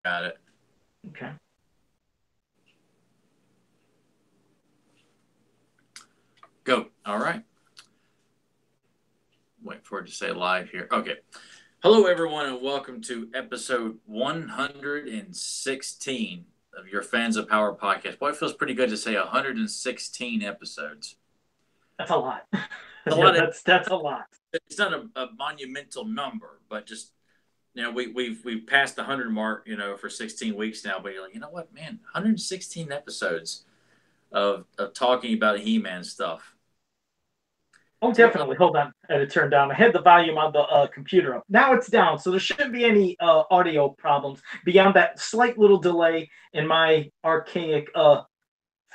Got it. Okay. Go. All right. Wait for it to say live here. Okay. Hello, everyone, and welcome to episode 116 of your Fans of Power podcast. Boy, it feels pretty good to say 116 episodes. That's a lot. It's a Yeah, lot. that's a lot. It's not a monumental number, but just we've passed the 100 mark, for 16 weeks now. But you're like, you know what, man, 116 episodes of talking about He-Man stuff. Oh, Take a definitely. Hold on. I had to turn down. I had the volume on the computer up. Now it's down, so there shouldn't be any audio problems beyond that slight little delay in my archaic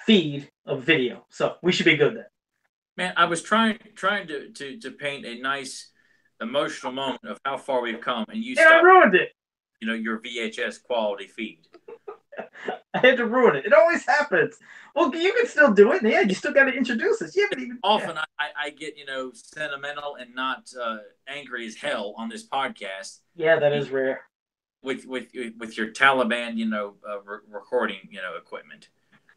feed of video. So we should be good then. Man, I was trying to paint a nice emotional moment of how far we've come, and you And I stopped, ruined it. your VHS quality feed. I had to ruin it. It always happens. Well, you can still do it. Yeah, you still got to introduce us. You haven't even. Yeah, Often I get sentimental and not angry as hell on this podcast yeah, that is rare. with your Taliban recording equipment.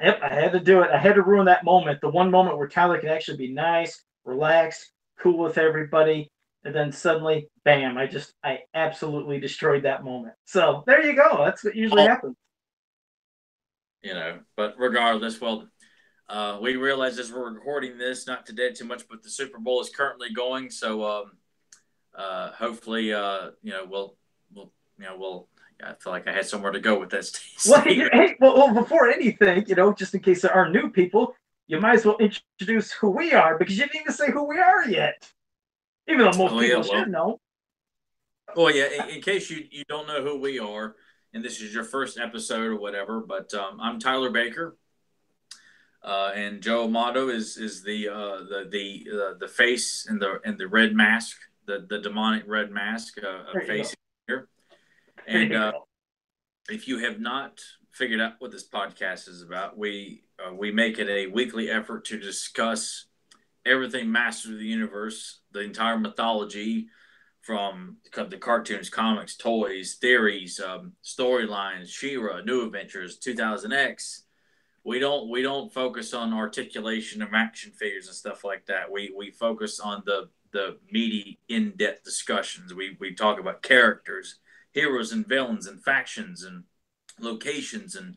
Yep, I had to do it. I had to ruin that moment. The one moment where Tyler can actually be nice, relaxed, cool with everybody, and then suddenly, bam! I absolutely destroyed that moment. So there you go. That's what usually All happens. But regardless, well, we realize as we're recording this, not to dead too much, but the Super Bowl is currently going. So hopefully, we'll. I feel like I had somewhere to go with that Well, statement. hey, before anything, just in case there are new people, you might as well introduce who we are because you didn't even say who we are yet. Even though most Oh yeah, people should know. well, yeah. In case you don't know who we are, and this is your first episode or whatever, but I'm Tyler Baker, and Joe Amato is the face and the red mask, the demonic red mask There you go. facing here. There And you go. if you have not figured out what this podcast is about, we make it a weekly effort to discuss everything Masters of the Universe, the entire mythology, from the cartoons, comics, toys, theories, storylines, She-Ra, New Adventures, 2000X. We don't focus on articulation of action figures and stuff like that. We focus on the meaty, in depth discussions. We talk about characters, heroes and villains, and factions and locations and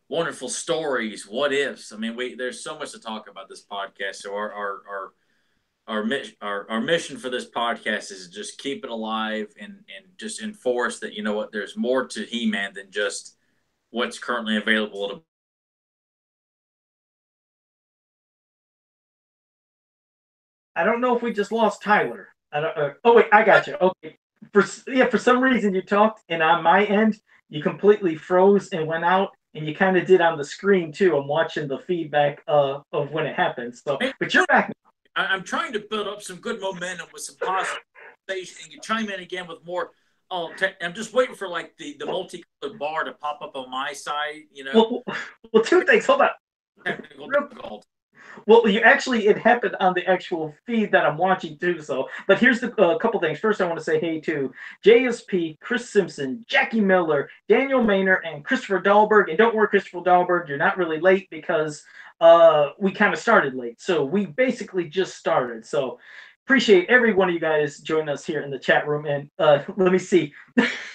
wonderful stories, what ifs. I mean, we there's so much to talk about this podcast. So our mission for this podcast is just keep it alive and just enforce that there's more to He-Man than just what's currently available at a. I don't know if we just lost Tyler. I don't. Oh wait, I got you. Okay. For some reason you talked, and on my end you completely froze and went out, and you kind of did on the screen too. I'm watching the feedback of when it happened. So, but you're back. I'm trying to build up some good momentum with some positive conversation, and you chime in again with more. Oh, I'm just waiting for like the multicolored bar to pop up on my side. Well, two things. Hold on. Technical Real, difficulty. well, you actually it happened on the actual feed that I'm watching too. So, but here's the couple things. First, I want to say hey to JSP, Chris Simpson, Jackie Miller, Daniel Maynard, and Christopher Dahlberg. And don't worry, Christopher Dahlberg, you're not really late because we kind of started late. So we basically just started. So appreciate every one of you guys joining us here in the chat room. And let me see.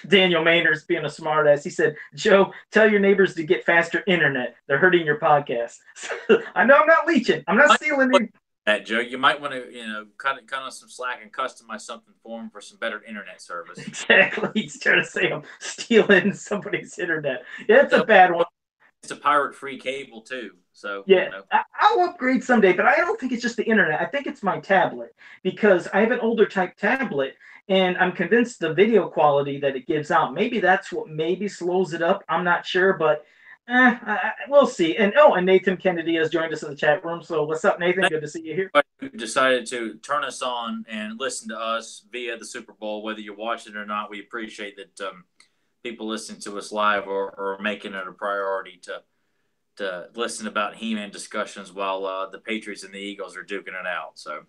Daniel Maynard's being a smartass. He said, Joe, tell your neighbors to get faster internet. They're hurting your podcast. I know I'm not leeching. I'm not stealing any. That Joe, you might want to cut on some slack and customize something for him for some better internet service. Exactly. He's trying to say I'm stealing somebody's internet. Yeah, it's a bad one. It's a pirate-free cable too, so Yeah, I'll upgrade someday, but I don't think it's just the internet. I think it's my tablet because I have an older type tablet, and I'm convinced the video quality that it gives out. Maybe that's what maybe slows it up. I'm not sure, but we'll see. And Nathan Kennedy has joined us in the chat room. So what's up, Nathan? Good to see you here. Who decided to turn us on and listen to us via the Super Bowl, whether you're watching it or not. We appreciate that people listening to us live or making it a priority to listen about He-Man discussions while the Patriots and the Eagles are duking it out. So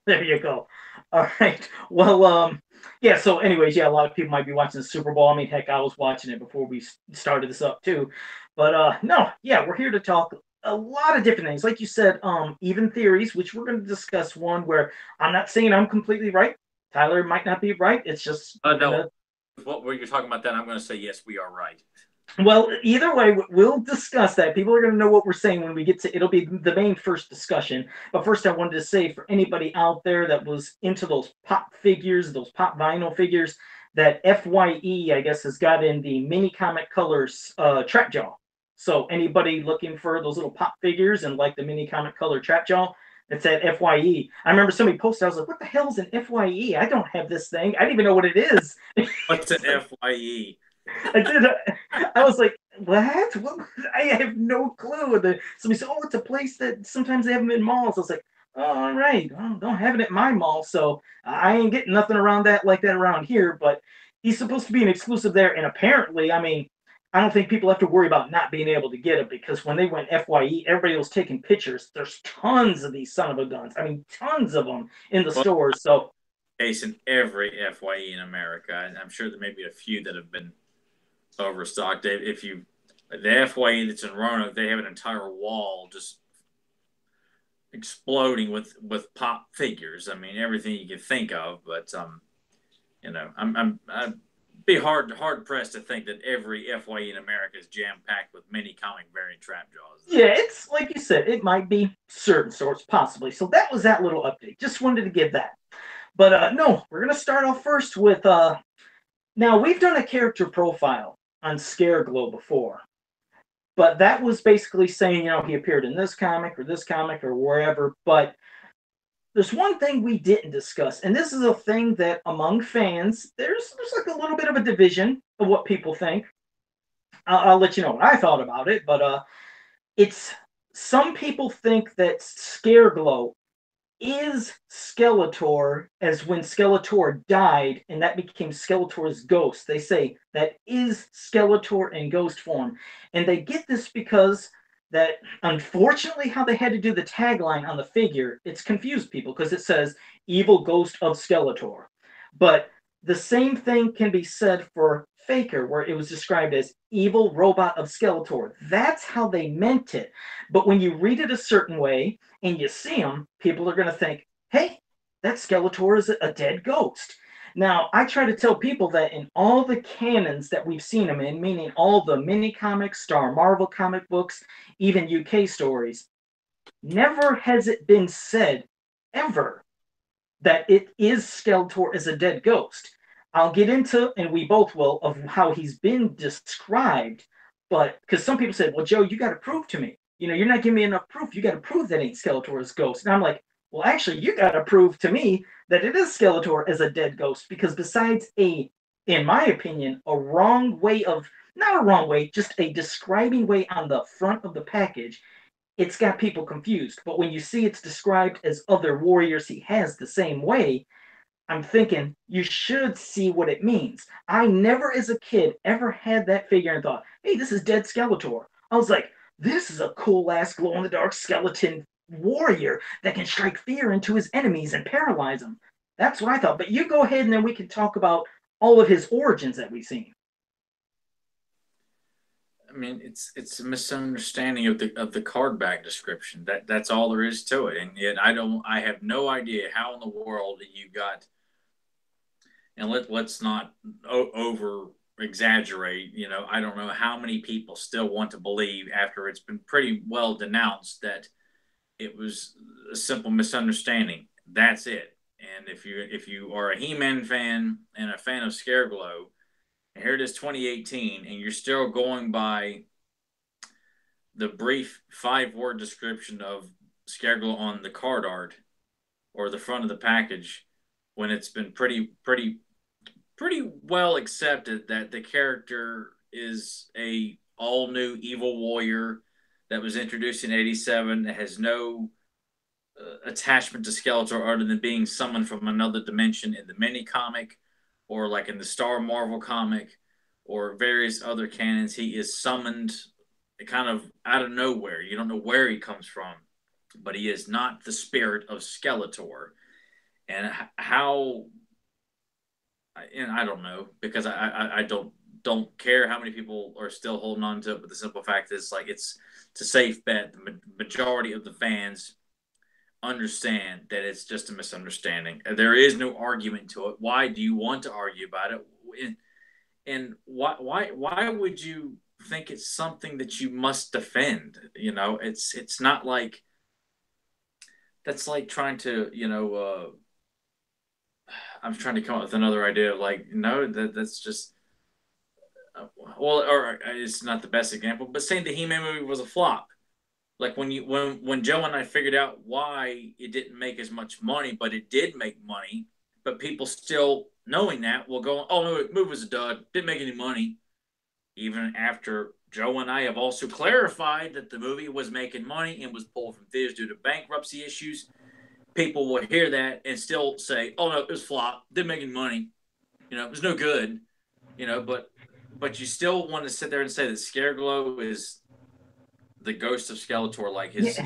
There you go. All right. Well, yeah. So, anyways, yeah, a lot of people might be watching the Super Bowl. I mean, heck, I was watching it before we started this up too. But no, yeah, we're here to talk a lot of different things. Like you said, even theories, which we're going to discuss one where I'm not saying I'm completely right. Tyler might not be right. It's just we're No, gonna what were you talking about? Then I'm going to say yes, we are right. Well, either way, we'll discuss that. People are going to know what we're saying when we get to it'll be the main first discussion. But first, I wanted to say for anybody out there that was into those pop figures, those pop vinyl figures, that FYE, I guess, has got in the mini comic colors trap jaw. So anybody looking for those little pop figures and like the mini comic color trap jaw, it's at FYE. I remember somebody posted, I was like, what the hell is an FYE? I don't have this thing. I don't even know what it is. What's an FYE? I did. I was like, what? I have no clue. Somebody said, oh, it's a place that sometimes they have them in malls. I was like, oh, all right. Well, don't have it at my mall. So I ain't getting nothing around that like that around here. But he's supposed to be an exclusive there. And apparently, I mean, I don't think people have to worry about not being able to get it because when they went FYE, everybody was taking pictures. There's tons of these son of a guns. I mean, tons of them in the Well, stores. So case in every FYE in America, and I'm sure there may be a few that have been overstocked. If you the FYE that's in Roanoke, they have an entire wall just exploding with pop figures. I mean, everything you can think of. But I'd be hard pressed to think that every FYE in America is jam packed with mini comic variant trap jaws. yeah, it's like you said, it might be certain sorts, possibly. So that was that little update. Just wanted to give that. But no, we're gonna start off first with now we've done a character profile on Scareglow before, but that was basically saying, he appeared in this comic or wherever. But there's one thing we didn't discuss, and this is a thing that among fans, there's like a little bit of a division of what people think. I'll let you know what I thought about it, but it's some people think that Scareglow is Skeletor as when Skeletor died and that became Skeletor's ghost. They say that is Skeletor in ghost form. And they get this because that unfortunately how they had to do the tagline on the figure, it's confused people because it says evil ghost of Skeletor. But the same thing can be said for Faker, where it was described as evil robot of Skeletor. That's how they meant it. But when you read it a certain way, and you see him, people are going to think, hey, that Skeletor is a dead ghost. Now, I try to tell people that in all the canons that we've seen him in, meaning all the mini comics, Star Marvel comic books, even UK stories, never has it been said ever that it is Skeletor as a dead ghost. I'll get into, and we both will, of how he's been described, but because some people said, well, Joe, you got to prove to me. You're not giving me enough proof. You got to prove that ain't Skeletor's ghost. And I'm like, well, actually, you got to prove to me that it is Skeletor as a dead ghost, because besides in my opinion, a wrong way of, not a wrong way, just a describing way on the front of the package, it's got people confused. But when you see it's described as other warriors he has the same way, I'm thinking you should see what it means. I never, as a kid, ever had that figure and thought, hey, this is dead Skeletor. I was like, this is a cool ass glow in the dark skeleton warrior that can strike fear into his enemies and paralyze them. That's what I thought. But you go ahead and then we can talk about all of his origins that we've seen. I mean, it's a misunderstanding of the card back description. That's all there is to it. And yet I have no idea how in the world you got. And let's not over exaggerate. I don't know how many people still want to believe after it's been pretty well denounced that it was a simple misunderstanding. That's it. And if you are a He-Man fan and a fan of Scareglow, and here it is 2018, and you're still going by the brief 5-word description of Scareglow on the card art or the front of the package, when it's been pretty well accepted that the character is a all new evil warrior that was introduced in '87 that has no attachment to Skeletor other than being summoned from another dimension in the mini comic or like in the Star Marvel comic or various other canons. He is summoned kind of out of nowhere. You don't know where he comes from, but he is not the spirit of Skeletor. and how, and I don't know, because I don't care how many people are still holding on to it, but the simple fact is, like, it's a safe bet. The majority of the fans understand that it's just a misunderstanding. There is no argument to it. Why do you want to argue about it? And why would you think it's something that you must defend? You know, it's not like, that's like trying to, I'm trying to come up with another idea of, like, no, that's just, well, or it's not the best example, but saying the He-Man movie was a flop. Like, when Joe and I figured out why it didn't make as much money, but it did make money, but people still knowing that will go, oh no, the movie was a dud, didn't make any money, even after Joe and I have also clarified that the movie was making money and was pulled from theaters due to bankruptcy issues. People will hear that and still say, "Oh no, it was flop. Didn't make any money. It was no good." But you still want to sit there and say that Scareglow is the ghost of Skeletor, like his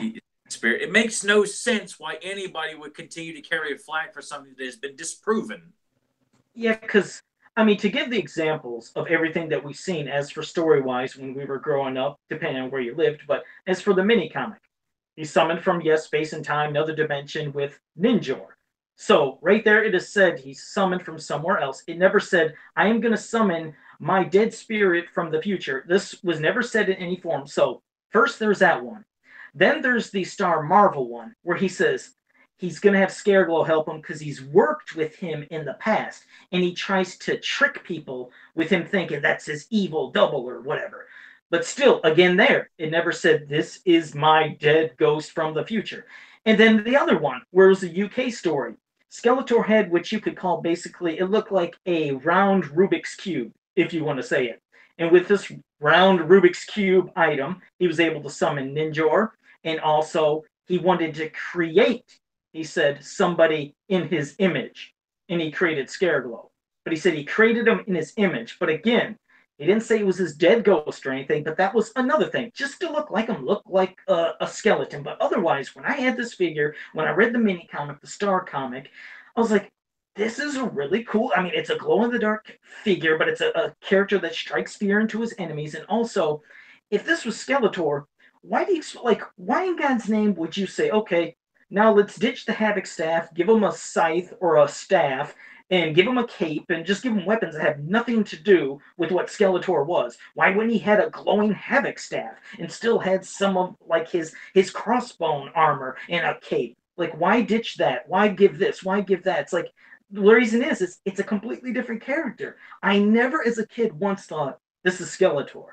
spirit. It makes no sense why anybody would continue to carry a flag for something that has been disproven. Yeah, because I mean, to give the examples of everything that we've seen, as for story wise when we were growing up, depending on where you lived, but as for the mini comic, he's summoned from, yes, space and time, another dimension with Ninjor. So right there, it is said he's summoned from somewhere else. It never said, "I am going to summon my dead spirit from the future." This was never said in any form. So first, there's that one. Then there's the Star Marvel one, where he says he's going to have Scareglow help him because he's worked with him in the past, and he tries to trick people with him thinking that's his evil double or whatever. But still, again, there, it never said, "This is my dead ghost from the future." And then the other one, where it was a UK story, Skeletor had what you could call, basically, it looked like a round Rubik's Cube, if you want to say it. And with this round Rubik's Cube item, he was able to summon Ninjor, and also he wanted to create, he said, somebody in his image, and he created Scareglow. But he said he created him in his image. But again, he didn't say it was his dead ghost or anything, but that was another thing. Just to look like him, look like a skeleton. But otherwise, when I had this figure, when I read the mini comic, the Star comic, I was like, this is a really cool. I mean, it's a glow in the dark figure, but it's a character that strikes fear into his enemies. And also, if this was Skeletor, why in God's name would you say, okay, now let's ditch the Havoc staff, give him a scythe or a staff, and give him a cape, and just give him weapons that have nothing to do with what Skeletor was? Why wouldn't he had a glowing Havoc staff and still had some of, like, his crossbone armor and a cape? Like, why ditch that? Why give this? Why give that? It's like, the reason is it's a completely different character. I never, as a kid, once thought this is Skeletor.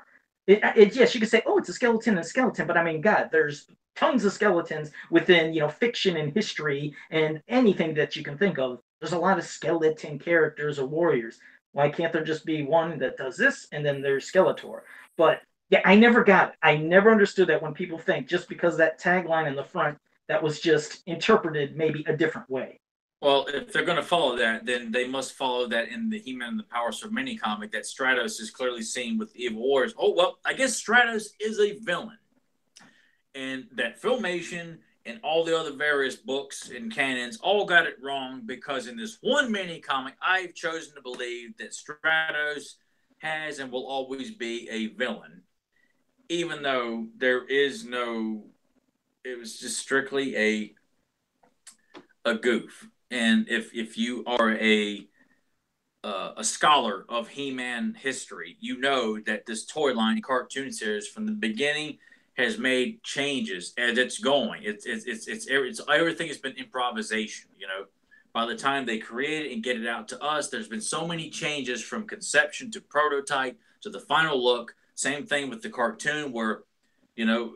Yes, you could say, oh, it's a skeleton and a skeleton, but I mean, God, there's tons of skeletons within, fiction and history and anything that you can think of. There's a lot of skeleton characters or warriors. Why can't there just be one that does this and then there's Skeletor? But yeah, I never got it. I never understood that when people think just because that tagline in the front, that was just interpreted maybe a different way. Well, if they're going to follow that, then they must follow that in the He-Man and the Power Sword mini comic, that Stratos is clearly seen with Evil Warriors. Oh, well, I guess Stratos is a villain. And that Filmation and all the other various books and canons all got it wrong, because in this one mini comic, I've chosen to believe that Stratos has and will always be a villain, even though there is no, it was just strictly a goof. And if you are a scholar of He-Man history, you know that this toy line cartoon series from the beginning has made changes as it's going. It's everything has been improvisation. By the time they create it and get it out to us, there's been so many changes from conception to prototype to the final look. Same thing with the cartoon, where you know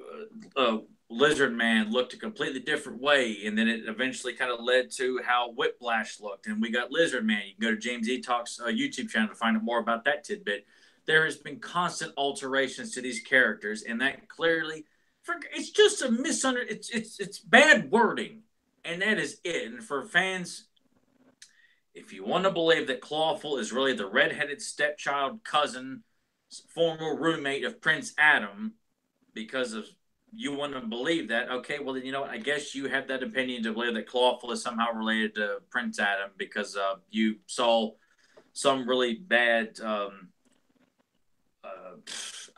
Lizard Man looked a completely different way, and then it eventually kind of led to how Whiplash looked, and we got Lizard Man. You can go to James E. Talk's YouTube channel to find out more about that tidbit. There has been constant alterations to these characters, and that clearly, it's just a it's bad wording, and that is it. And for fans, if you want to believe that Clawful is really the redheaded stepchild cousin, former roommate of Prince Adam, because of you want to believe that, okay, well, then you know what? I guess you have that opinion to believe that Clawful is somehow related to Prince Adam because you saw some really bad, uh,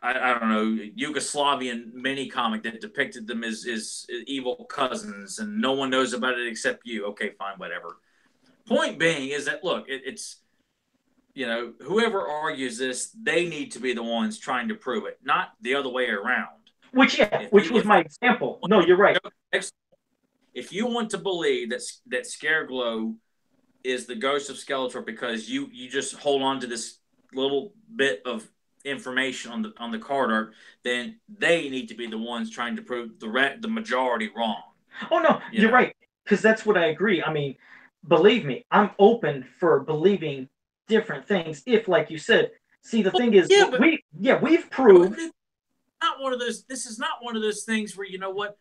I don't know, Yugoslavian mini comic that depicted them as evil cousins, and no one knows about it except you. Okay, fine, whatever. Point being is that look, it's whoever argues this, they need to be the ones trying to prove it, not the other way around. Which was my example. No, you're right. If you want to believe that Scareglow is the ghost of Skeletor because you just hold on to this little bit of information on the card art, then they need to be the ones trying to prove the majority wrong. Oh no, you're right, because that's what I agree. I mean, believe me, I'm open for believing different things. If, like you said, see, the thing is, we've proved. Not one of those. This is not one of those things where, you know what,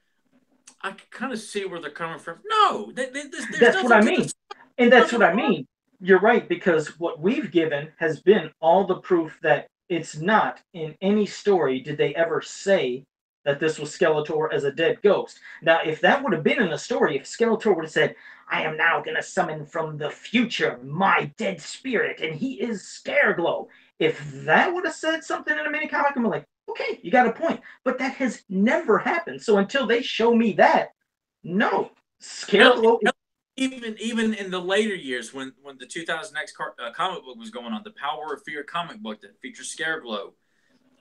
I can kind of see where they're coming from. No, that's what I mean, and that's what I mean. You're right, because what we've given has been all the proof that it's not in any story did they ever say that this was Skeletor as a dead ghost. Now, if that would have been in a story, if Skeletor would have said, I am now going to summon from the future my dead spirit, and he is Scareglow. If that would have said something in a mini comic, I'm like, okay, you got a point. But that has never happened. So until they show me that, no, Scareglow. Even in the later years, when the 2000X comic book was going on, the Power of Fear comic book that features Scareglow,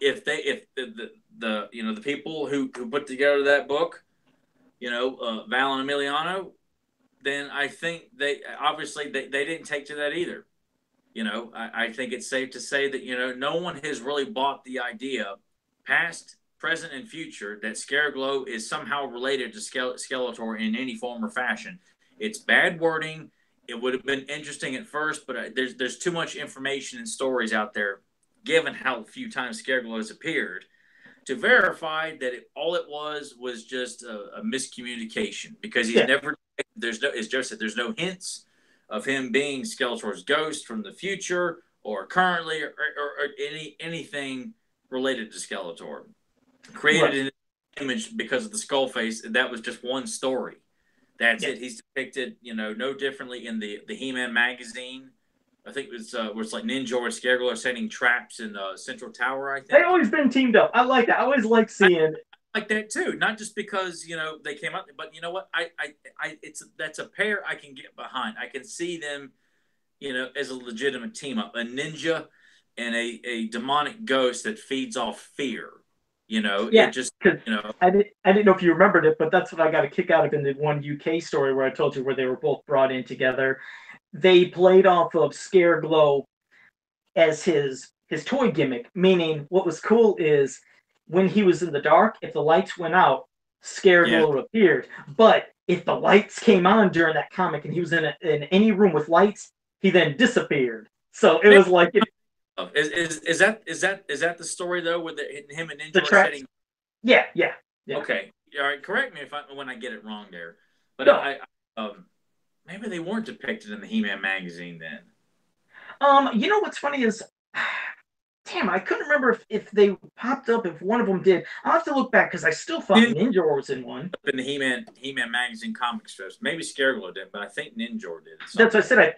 if the people who put together that book, Val and Emiliano, then I think they didn't take to that either. I think it's safe to say that no one has really bought the idea, past, present, and future, that Scareglow is somehow related to Skeletor in any form or fashion. It's bad wording. It would have been interesting at first, but there's too much information and stories out there, given how few times Scareglow has appeared, to verify that all it was just a miscommunication, because he's never. As Joe said, there's no hints of him being Skeletor's ghost from the future or currently or anything related to Skeletor. Created an image because of the skull face. That was just one story. That's it. He's depicted, no differently in the He-Man magazine. I think it's where it's like Ninja or Scareglow are setting traps in Central Tower. I think they've always been teamed up. I like that. I always like seeing. I like that too. Not just because they came out, but you know what? That's a pair I can get behind. I can see them, as a legitimate team up. A ninja and a demonic ghost that feeds off fear. It just I didn't know if you remembered it, but that's what I got a kick out of in the one UK story where I told you where they were both brought in together. They played off of Scareglow as his toy gimmick, meaning what was cool is when he was in the dark, if the lights went out, Scareglow appeared. But if the lights came on during that comic and he was in any room with lights, he then disappeared. So it was like Is that the story though with him and Ninja setting? Yeah. Okay, all right. Correct me when I get it wrong there, but no. Maybe they weren't depicted in the He-Man magazine then. What's funny is, damn, I couldn't remember if they popped up, if one of them did. I'll have to look back because I still thought Ninja was in one. In the He-Man magazine comic strips. Maybe Scareglow did, but I think Ninja did. That's what I said. I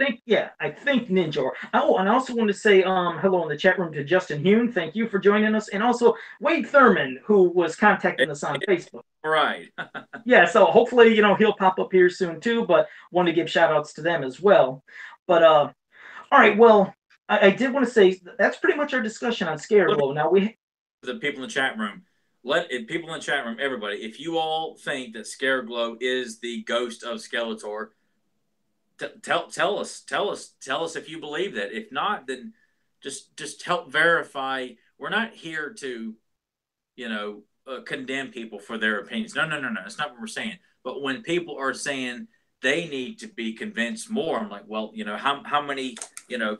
think Ninja. Oh, and I also want to say hello in the chat room to Justin Hune. Thank you for joining us. And also Wade Thurman, who was contacting us on Facebook. Right. Yeah, so hopefully, he'll pop up here soon too, but want to give shout outs to them as well. But all right, well, I did want to say that's pretty much our discussion on Scareglow. Now the people in the chat room, people in the chat room, everybody, if you all think that Scareglow is the ghost of Skeletor, tell us if you believe that. If not, then just help verify. We're not here to, condemn people for their opinions. No. That's not what we're saying. But when people are saying they need to be convinced more, I'm like, well, how many, how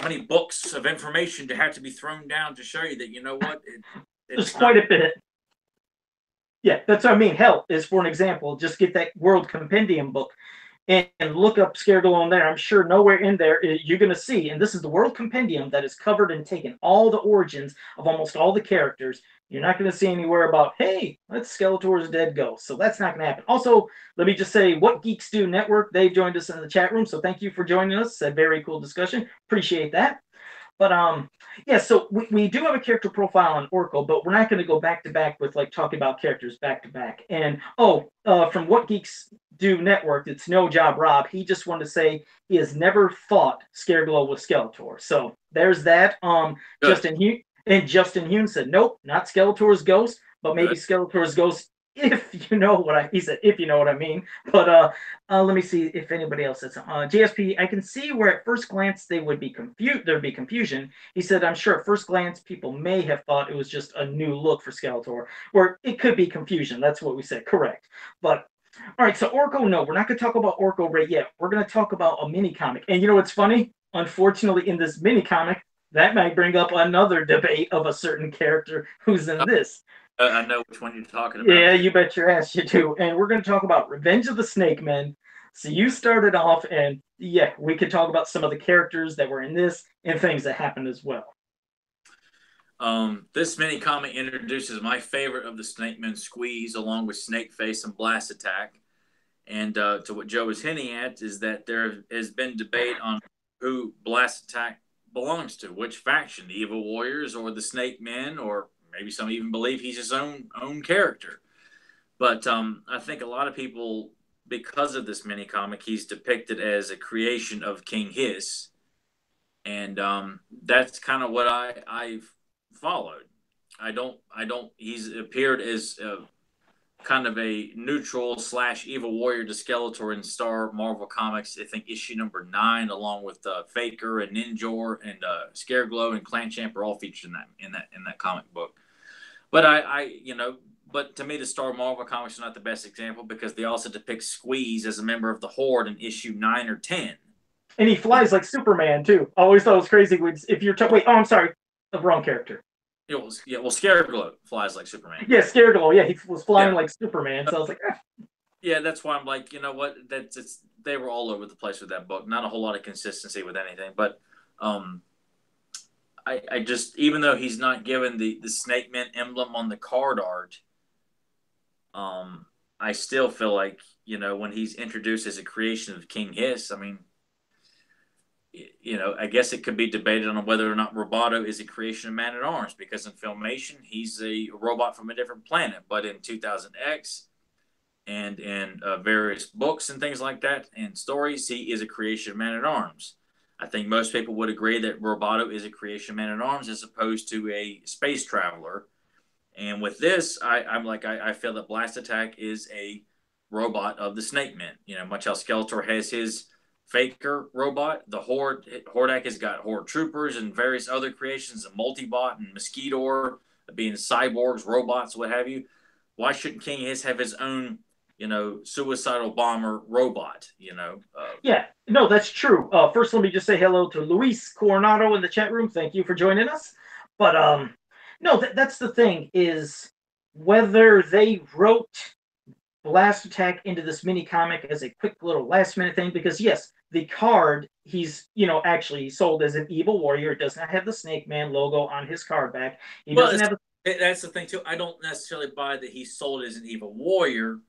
many books of information to have to be thrown down to show you that, there's quite a bit. Yeah, that's what I mean. Hell, is for an example, just get that World Compendium book. and look up Scareglow on there. I'm sure nowhere in there you're going to see, and this is the World Compendium that is covered and taken all the origins of almost all the characters. You're not going to see anywhere about, hey, that's Skeletor's dead ghost. So that's not going to happen. Also, let me just say, What Geeks Do Network, they've joined us in the chat room. So thank you for joining us. It's a very cool discussion. Appreciate that. But yeah, so we do have a character profile on Orko, but we're not going to go back to back with like talking about characters back to back. And from What Geeks Do Network, it's No Job Rob. He just wanted to say he has never thought Scareglow was Skeletor. So there's that. Justin Hume said, nope, not Skeletor's ghost, but maybe Skeletor's ghost, if you know what he said, if you know what I mean. But let me see if anybody else says JSP, I can see where at first glance they would be confused. There'd be confusion. He said, I'm sure at first glance people may have thought it was just a new look for Skeletor, or it could be confusion. That's what we said. Correct. But all right, so Orko, no, we're not going to talk about Orko right yet. We're going to talk about a mini comic. And you know what's funny? Unfortunately, in this mini comic, that might bring up another debate of a certain character who's in this. I know which one you're talking about. Yeah, you bet your ass you do. And we're going to talk about Revenge of the Snake Men. So you started off, and yeah, we could talk about some of the characters that were in this and things that happened as well. This mini comic introduces my favorite of the Snake Men, Squeeze, along with Snake Face and Blast Attack. And to what Joe was hinting at is that there has been debate on who Blast Attack belongs to, which faction, the Evil Warriors or the Snake Men, or maybe some even believe he's his own character. But I think a lot of people, because of this mini comic, he's depicted as a creation of King Hiss, and that's kind of what I've followed. He's appeared as kind of a neutral / evil warrior to Skeletor in Star Marvel Comics. I think issue number 9, along with Faker and Ninjor and Scareglow and Clanchamp are all featured in that comic book. But but to me, the Star Marvel Comics are not the best example because they also depict Squeeze as a member of the Horde in issue 9 or 10. And he flies like Superman too. I always thought it was crazy. If you're I'm sorry, the wrong character. Scareglow flies like Superman. Yeah, Scareglow. Yeah, he was flying like Superman. So I was like, Yeah, that's why I'm like, you know what? They were all over the place with that book. Not a whole lot of consistency with anything. But I just, even though he's not given the Snake Man emblem on the card art, I still feel like, when he's introduced as a creation of King Hiss, I mean, I guess it could be debated on whether or not Roboto is a creation of Man-at-Arms, because in Filmation, he's a robot from a different planet. But in 2000X and in various books and things like that and stories, he is a creation of Man-at-Arms. I think most people would agree that Roboto is a creation of Man-at-Arms as opposed to a space traveler. And with this, I feel that Blast Attack is a robot of the Snake Men. Much how Skeletor has his Faker robot, the Hordak has got Horde Troopers and various other creations, a Multibot and Mosquitor being cyborgs, robots, what have you. Why shouldn't King Hiss have his own, suicidal bomber robot? Yeah, no, that's true. First, let me just say hello to Luis Coronado in the chat room. Thank you for joining us. But no, that's the thing, is whether they wrote Blast Attack into this mini comic as a quick little last minute thing, because yes, the card he's actually sold as an evil warrior. It does not have the Snake Man logo on his card back. He doesn't have. That's the thing too. I don't necessarily buy that he's sold as an evil warrior,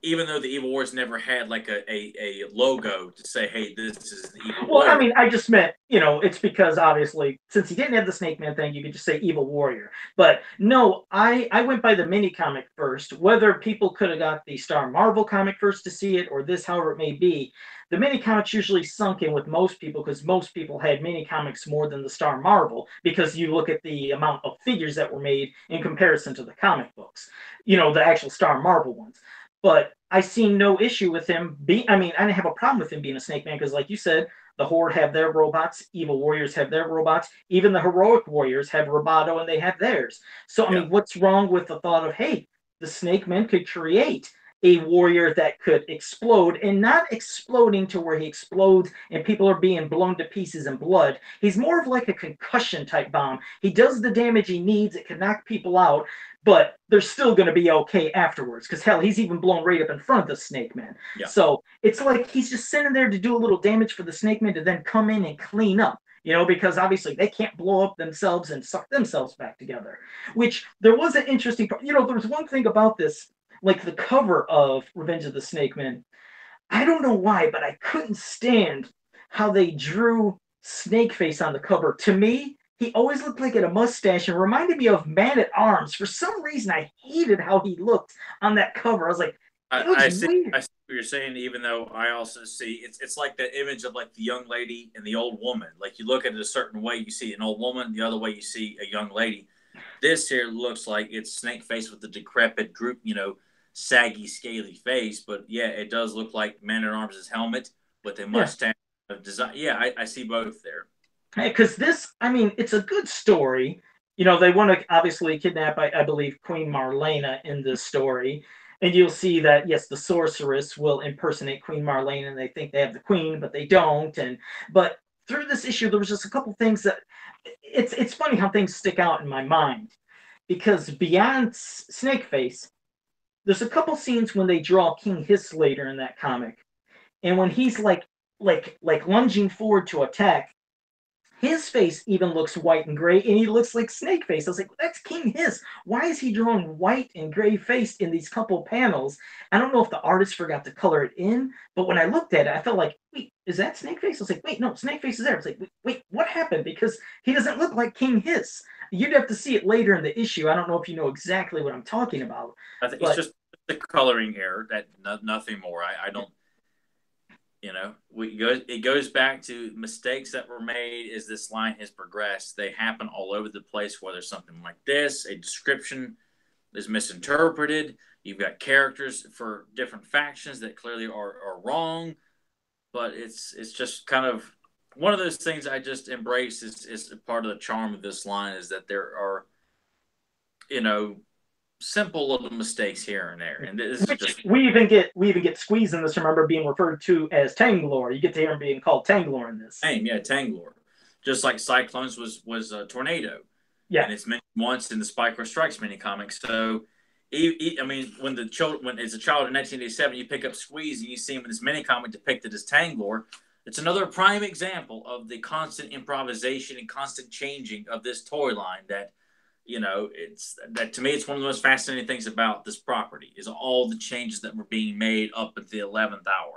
even though the Evil Warriors never had like a logo to say, "Hey, this is the Evil Warrior." Well, I mean, I just meant, it's because obviously since he didn't have the Snake Man thing, you could just say Evil Warrior. But no, I went by the mini comic first. Whether people could have got the Star Marvel comic first to see it, or this, however it may be, the mini comics usually sunk in with most people because most people had mini comics more than the Star Marvel, because you look at the amount of figures that were made in comparison to the comic books, the actual Star Marvel ones. But I see no issue with him being. I didn't have a problem with him being a Snake Man because, like you said, the Horde have their robots, Evil Warriors have their robots, even the Heroic Warriors have Roboto and they have theirs. So, I mean, what's wrong with the thought of, hey, the Snake Men could create a warrior that could explode, and not exploding to where he explodes and people are being blown to pieces in blood. He's more of like a concussion type bomb. He does the damage he needs, it can knock people out, but they're still going to be okay afterwards. Because hell, he's even blown right up in front of the Snake Man. Yeah. So it's like he's just sitting there to do a little damage for the Snake Man to then come in and clean up. Because obviously they can't blow up themselves and suck themselves back together. Which there was an interesting part. There was one thing about this, like the cover of Revenge of the Snake Man. I don't know why, but I couldn't stand how they drew Snakeface on the cover. To me, he always looked like he had a mustache and reminded me of Man at Arms. For some reason, I hated how he looked on that cover. I was like, I see what you're saying, even though I also see it's like the image of like the young lady and the old woman. Like you look at it a certain way, you see an old woman, the other way you see a young lady. This here looks like it's Snakeface with the decrepit droop, saggy, scaly face. But yeah, it does look like Man at Arms' helmet with a mustache of design. Yeah, I see both there. Because this, it's a good story. They want to obviously kidnap, I believe, Queen Marlena in this story. And you'll see that, yes, the sorceress will impersonate Queen Marlena, and they think they have the queen, but they don't. But through this issue, there was just a couple things that it's funny how things stick out in my mind. Because beyond Snakeface, there's a couple scenes when they draw King Hiss later in that comic. And when he's like lunging forward to attack, his face even looks white and gray, and he looks like Snakeface. I was like, that's King Hiss. Why is he drawing white and gray face in these couple panels? I don't know if the artist forgot to color it in, but when I looked at it, I felt like, wait, is that Snakeface? I was like, wait, no, Snakeface is there. I was like, wait, what happened? Because he doesn't look like King Hiss. You'd have to see it later in the issue. I don't know if you know exactly what I'm talking about. I think it's just the coloring error, that nothing more. I don't. It goes back to mistakes that were made as this line has progressed. They happen all over the place, whether something like this, a description is misinterpreted. You've got characters for different factions that clearly are wrong. But it's just kind of one of those things I just embrace is part of the charm of this line, is that there are, simple little mistakes here and there, and this is just... we even get Squeeze in this. Remember being referred to as Tanglor. You get to hear him being called Tanglor in this. Tanglor, just like Cyclones was a tornado. Yeah, and it's mentioned once in the Spike Strikes mini comics. So, when as a child in 1987, you pick up Squeeze and you see him in this mini comic depicted as Tanglor. It's another prime example of the constant improvisation and constant changing of this toy line that. It's that to me, it's one of the most fascinating things about this property is all the changes that were being made up at the 11th hour.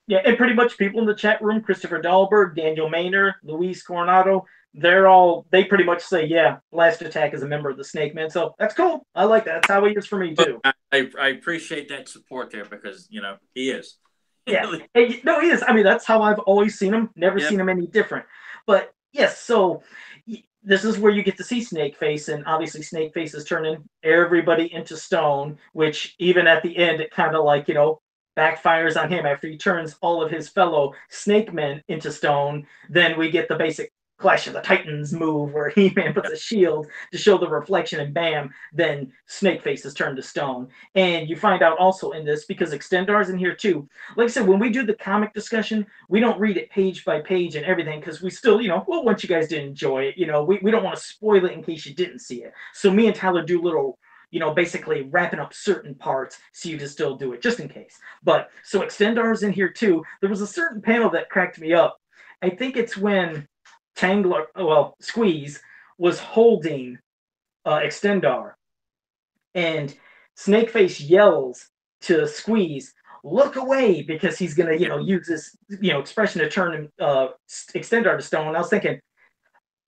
Yeah, and pretty much people in the chat room, Christopher Dahlberg, Daniel Maynor, Luis Coronado, they pretty much say, yeah, Last Attack is a member of the Snake Man. So that's cool. I like that. That's how he is for me too. I appreciate that support there because he is. Yeah, no, he is. That's how I've always seen him. Never seen him any different. But yes, so. This is where you get to see Snakeface, and obviously Snakeface is turning everybody into stone, which even at the end, it kind of backfires on him after he turns all of his fellow Snake Men into stone. Then we get the basic Clash of the Titans move where He-Man puts a shield to show the reflection, and bam, then Snakeface is turned to stone. And you find out also in this, because Extendar's in here too. Like I said, when we do the comic discussion, we don't read it page by page and everything, because we still, we want you guys to enjoy it. We don't want to spoil it in case you didn't see it. So me and Tyler do little, basically wrapping up certain parts so you can still do it, just in case. But, so Extendar's in here too. There was a certain panel that cracked me up. I think it's when Squeeze was holding Extendar, and Snakeface yells to Squeeze, "Look away!" because he's gonna, use this, expression to turn Extendar to stone. And I was thinking,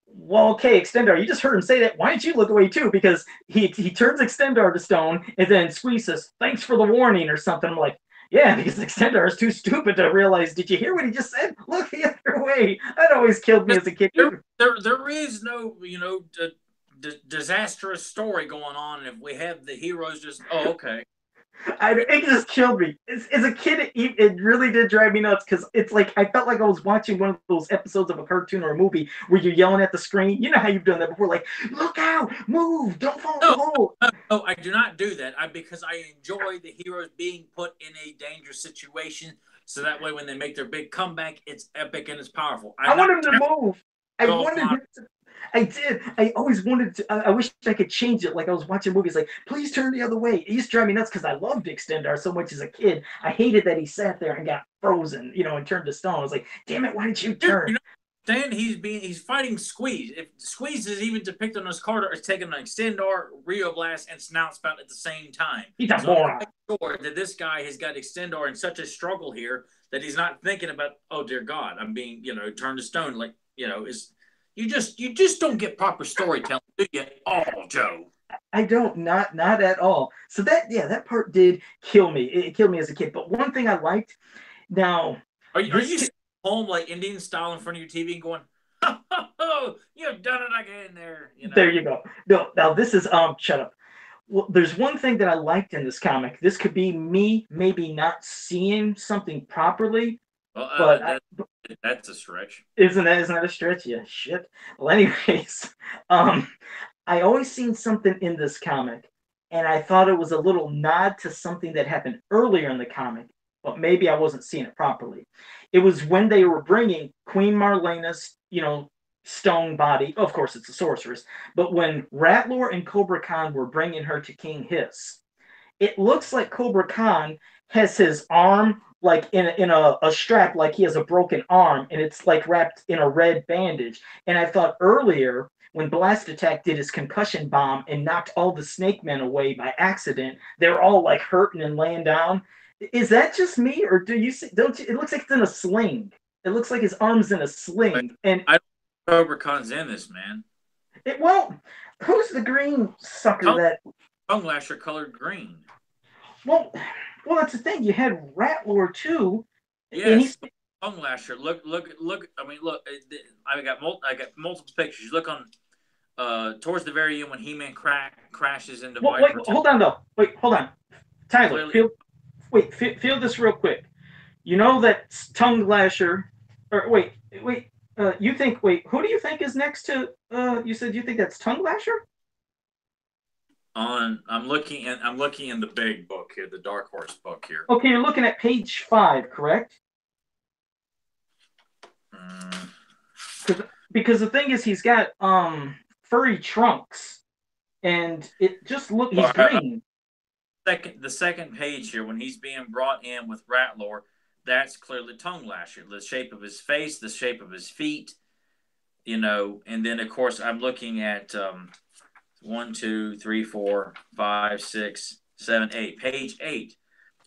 well, okay, Extendar, you just heard him say that. Why don't you look away too? Because he turns Extendar to stone, and then Squeeze says, "Thanks for the warning" or something. I'm like, yeah, because Extendar is too stupid to realize. Did you hear what he just said? Look the other way. That always killed me as a kid. There is no, disastrous story going on if we have the heroes just, okay. It just killed me. As a kid, it really did drive me nuts because it's like I felt like I was watching one of those episodes of a cartoon or a movie where you're yelling at the screen. You know how you've done that before, like "Look out, move, don't fall in the No, hole." no, I do not do that. Because I enjoy the heroes being put in a dangerous situation, so that way when they make their big comeback, it's epic and it's powerful. I I'm want not him to move. I Dolph wanted Lundgren. him to. I did. I always wanted to. I wish I could change it. Like I was watching movies, like please turn the other way. It used to drive me nuts because I loved Extendar so much as a kid. I hated that he sat there and got frozen, and turned to stone. I was like, damn it, why did you Dude, turn? Stan, he's fighting Squeeze. If Squeeze is even depicted on his card as taking an Extendar, Rio Blast, and Snout Spout at the same time. He's a So I'm moron. quite sure that this guy has got Extendar in such a struggle here that he's not thinking about, oh dear God, I'm being, turned to stone. Like, is you just don't get proper storytelling, do you? Oh, Joe. I don't, not at all. So that part did kill me. It killed me as a kid. But one thing I liked now, Are this you sitting home like Indian style in front of your TV and going, oh, you've done it again there, there you go. No, now this is shut up. Well, there's one thing that I liked in this comic. This could be me maybe not seeing something properly, Well, but that's a stretch. isn't that a stretch? Yeah, shit. Well, anyways, um, I always seen something in this comic, and I thought it was a little nod to something that happened earlier in the comic, but maybe I wasn't seeing it properly. It was when they were bringing Queen Marlena's, stone body. Of course, it's a sorceress, but when Ratlor and Cobra Khan were bringing her to King Hiss, it looks like Cobra Khan has his arm like in a strap, like he has a broken arm, and it's like wrapped in a red bandage. And I thought earlier when Blast Attack did his concussion bomb and knocked all the Snake Men away by accident, they're all like hurting and laying down. Is that just me, or do you see? Don't you? It looks like it's in a sling. It looks like his arm's in a But sling, and I don't Cobra Khan's in this, man. well, who's the green sucker Tongue, that tongue lasher colored green. Well, well, that's the thing. You had Ratlord too, and Yes, he's tongue lasher. Look. I mean, look. I got multiple pictures. Look on towards the very end when He-Man crashes into well. Wait, Viper. hold on though. Wait, hold on, Tyler. Clearly, Feel this real quick. You know that tongue lasher, or wait. You think? Wait, who do you think is next to? You said you think that's tongue lasher. I'm looking in the big book here, the Dark Horse book here. Okay, you're looking at page 5, correct? Mm. Because the thing is, he's got furry trunks, and it just he's Well, green. the second page here when he's being brought in with Ratlore, that's clearly tongue lasher. The shape of his face, the shape of his feet, and then of course I'm looking at 1, 2, 3, 4, 5, 6, 7, 8. Page 8.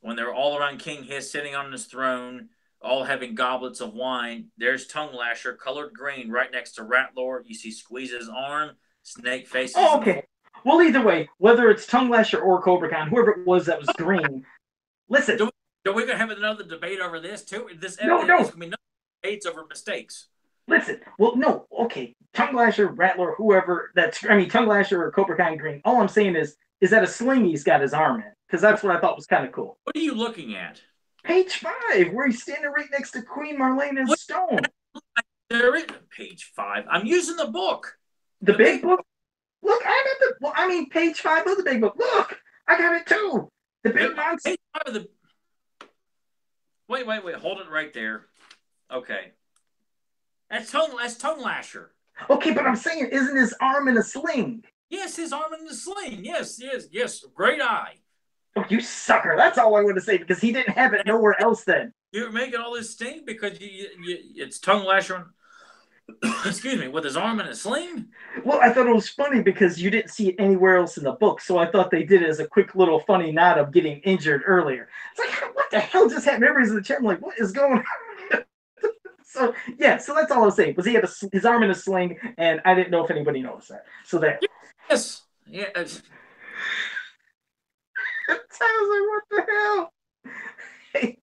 When they're all around King Hiss sitting on his throne, all having goblets of wine, there's Tongue Lasher, colored green, right next to Ratlord. You see Squeeze's arm, Snake faces Oh, in the okay. Well, either way, whether it's Tongue Lasher or Cobra Khan, whoever it was that was green, listen. Do we gonna have another debate over this too? This No, is no. gonna be no debates over mistakes. Listen. Well, no. Okay. Tongue Lasher, Rattler, whoever Tongue Lasher or Cobra Khan green. All I'm saying is that a sling he's got his arm in? Because that's what I thought was kind of cool. What are you looking at? Page 5, where he's standing right next to Queen Marlena's stone. There is page 5. I'm using the book. The big book? Look, I got page 5 of the big book. Look, I got it too. The big monster. Page 5 of the. Wait. Hold it right there. Okay. That's tongue lasher. Okay, but I'm saying, isn't his arm in a sling? Yes, his arm in the sling. Yes. Great eye. Oh, you sucker. That's all I want to say because he didn't have it nowhere else then. You're making all this stink because it's tongue lasher. Excuse me, with his arm in a sling? Well, I thought it was funny because you didn't see it anywhere else in the book, so I thought they did it as a quick little funny nod of getting injured earlier. It's like, what the hell just happened? Everybody's in the chat. I'm like, what is going on? So that's all I was saying. Was he had his arm in a sling, and I didn't know if anybody noticed that. So there. Yes. Yes. I was like, what the hell?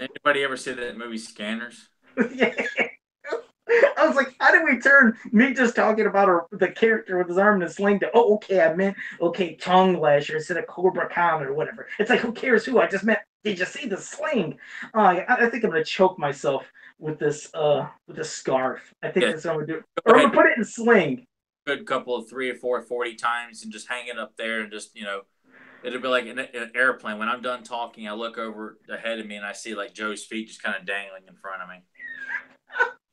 Anybody ever see that movie Scanners? Yeah. I was like, how did we turn me just talking about the character with his arm in a sling to, oh, okay, I meant, okay, tongue lasher instead of Cobra Khan or whatever. It's like, who cares who? I just meant, did you see the sling? I think I'm going to choke myself with this scarf. I think Yeah, that's what I'm going to do. go Or I'm ahead, going to put it in sling. good couple of 3 or 4 40 times and just hang it up there and just it'll be like an airplane. When I'm done talking, I look over ahead of me and I see like Joe's feet just kind of dangling in front of me.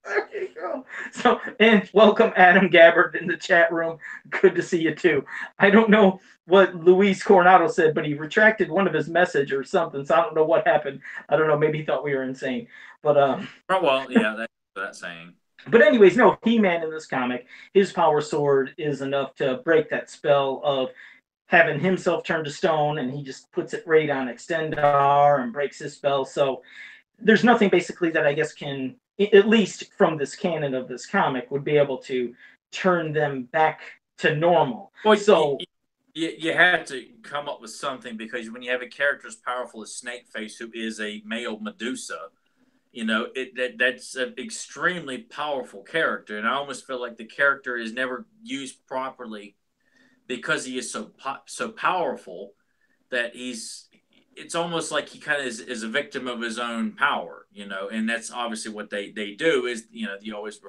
There you go. So, and welcome Adam Gabbard in the chat room. Good to see you too. I don't know what Luis Coronado said, but he retracted one of his message or something. So I don't know what happened. I don't know. Maybe he thought we were insane. But Oh, well, yeah, that's that saying. But anyways, no, He-Man in this comic, his power sword is enough to break that spell of having himself turn to stone, and he just puts it right on Extendar and breaks his spell. So there's nothing basically that I guess can, at least from this canon of this comic, would be able to turn them back to normal. Well, So you had to come up with something because when you have a character as powerful as Snakeface, who is a male Medusa, that's an extremely powerful character, and I almost feel like the character is never used properly because he is so powerful that it's almost like he kind of is a victim of his own power, and that's obviously what they do is, you always,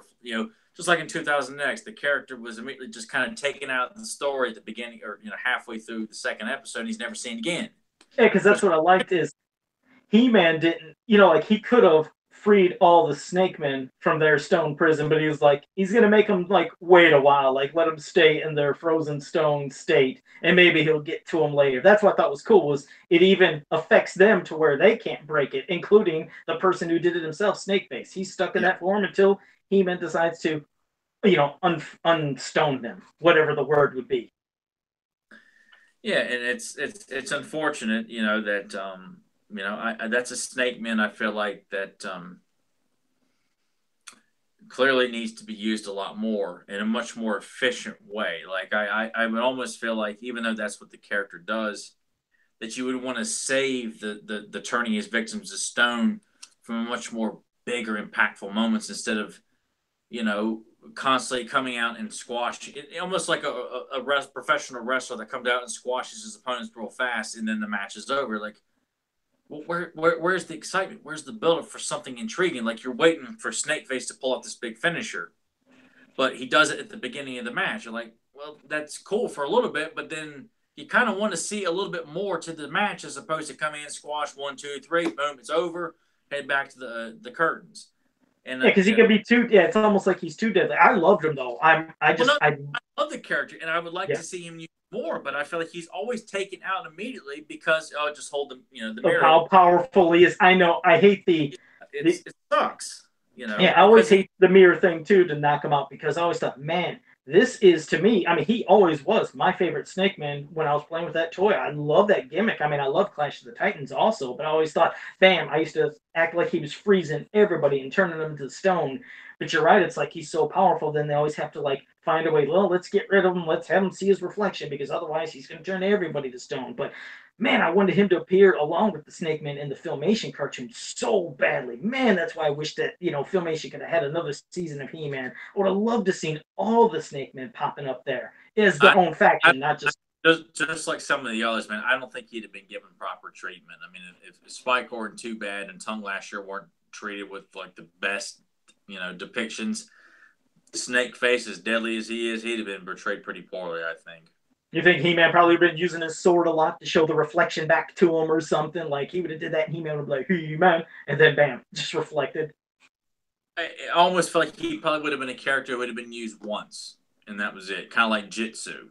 just like in 2000X, the character was immediately just kind of taken out of the story at the beginning or, halfway through the second episode, and he's never seen again. yeah, because that's what I liked is He-Man didn't, like he could have freed all the Snake Men from their stone prison, but he was like, he's gonna make them like wait a while, like let them stay in their frozen stone state, and maybe he'll get to them later. That's what I thought was cool. Was it even affects them to where they can't break it, including the person who did it himself, Snakeface. He's stuck in that form until He-Man decides to, unstone them, whatever the word would be. Yeah, and it's unfortunate, that that's a Snake Man. I feel like that clearly needs to be used a lot more in a much more efficient way. Like I would almost feel like even though that's what the character does, that you would want to save the turning his victims to stone from a much more bigger, impactful moments instead of constantly coming out and squash it, almost like a professional wrestler that comes out and squashes his opponents real fast and then the match is over. Like, well, where's the excitement? Where's the build-up for something intriguing? Like you're waiting for Snakeface to pull off this big finisher, but he does it at the beginning of the match. You're like, well, that's cool for a little bit, but then you kind of want to see a little bit more to the match as opposed to coming in, squash 1, 2, 3, boom, it's over, head back to the curtains. And Yeah, because he can be too. Yeah, it's almost like he's too deadly. I loved him though. I love the character, and I would like to see him use more. But I feel like he's always taken out immediately because just hold the mirror. How powerful he is. I know. I hate it sucks. Yeah, I always hate the mirror thing too to knock him out because I always thought, man, this is to me. I mean, he always was my favorite Snake Man when I was playing with that toy. I love that gimmick. I mean, I love Clash of the Titans also, but I always thought, bam, I used to act like he was freezing everybody and turning them to stone. But you're right, it's like he's so powerful, then they always have to like find a way, well, let's get rid of him, let's have him see his reflection, because otherwise he's gonna turn everybody to stone. But man, I wanted him to appear along with the Snake Man in the Filmation cartoon so badly. Man, that's why I wish that, Filmation could have had another season of He-Man. I would have loved to seen all the Snake Men popping up there as their own faction, not just... Just like some of the others, man, I don't think he'd have been given proper treatment. I mean, if Spike weren't too bad and Tongue Lasher weren't treated with like the best, depictions, Snakeface, as deadly as he is, he'd have been portrayed pretty poorly, I think. You think He-Man probably been using his sword a lot to show the reflection back to him or something? Like he would have did that and He-Man would be like, He-Man, and then bam, just reflected. I almost feel like he probably would have been a character who would have been used once, and that was it. Kind of like Jitsu,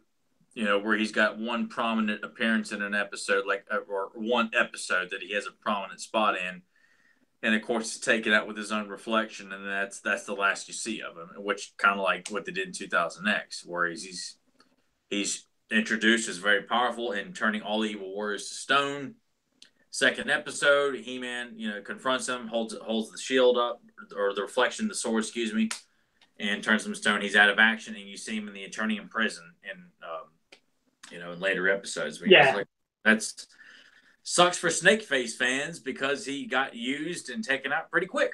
where he's got one prominent appearance in an episode, or one episode that he has a prominent spot in, and of course it's taken out with his own reflection, and that's the last you see of him. Which kind of like what they did in 2000X, where he's introduced as very powerful and turning all the evil warriors to stone. Second episode, He-Man, confronts him, holds the shield up, or the reflection, the sword, excuse me, and turns him to stone. He's out of action, and you see him in the attorney in prison, and in later episodes. Yeah, that's sucks for Snakeface fans because he got used and taken out pretty quick.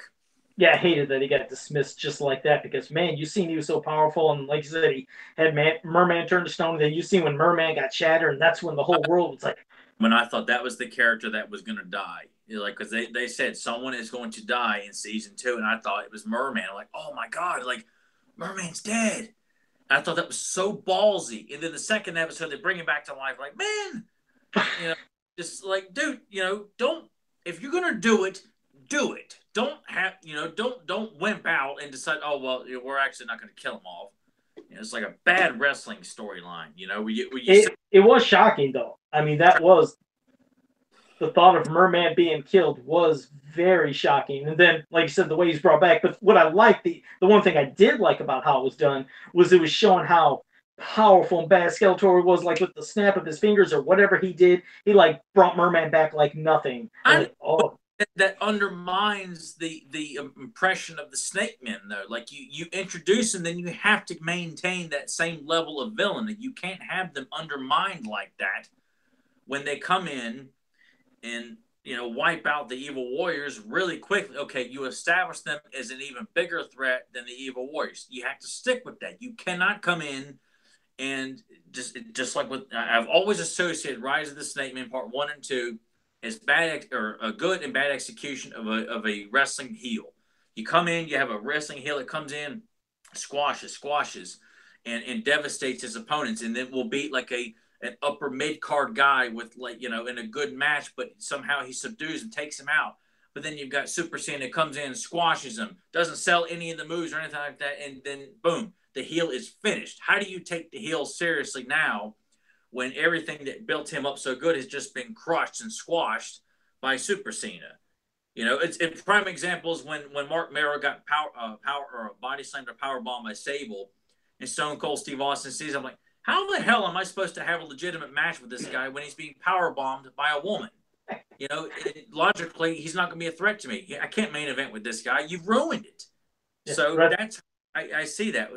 Yeah, I hated that he got dismissed just like that because, man, you seen he was so powerful, and like you said, he had Merman turned to stone. And then you seen when Merman got shattered, and that's when the whole world was like, When I thought that was the character that was going to die. Like, because they said someone is going to die in season 2, and I thought it was Merman. I'm like, oh my God, like, Merman's dead. And I thought that was so ballsy. And then the second episode, they bring him back to life. Like, man, you know, just like, dude, don't, if you're going to do it, do it. Don't have, don't wimp out and decide, oh, well, we're actually not going to kill him off. It's like a bad wrestling storyline, it was shocking though. I mean, that was the thought of Merman being killed was very shocking. And then, like you said, the way he's brought back. But what I liked, the one thing I did like about how it was done was it was showing how powerful and bad Skeletor was, like with the snap of his fingers or whatever he did. He like brought Merman back like nothing. Like, oh, that undermines the impression of the Snake Men, though. Like, you introduce them, then you have to maintain that same level of villain. You can't have them undermined like that when they come in and wipe out the evil warriors really quickly. Okay, you establish them as an even bigger threat than the evil warriors. You have to stick with that. You cannot come in and just like with I've always associated Rise of the Snake Men Part 1 and 2 as bad or a good and bad execution of a wrestling heel. You come in, you have a wrestling heel that comes in, squashes, and devastates his opponents, and then will beat like an upper mid card guy with in a good match, but somehow he subdues and takes him out. But then you've got Super Saiyan that comes in and squashes him, doesn't sell any of the moves or anything like that, and then boom, the heel is finished. How do you take the heel seriously now when everything that built him up so good has just been crushed and squashed by Super Cena? It's prime examples when Mark Mero got power or body slammed or power bomb by Sable, and Stone Cold Steve Austin sees. I'm like, how the hell am I supposed to have a legitimate match with this guy when he's being power bombed by a woman? Logically, he's not going to be a threat to me. I can't main event with this guy. You've ruined it. Yeah, so that's I see that.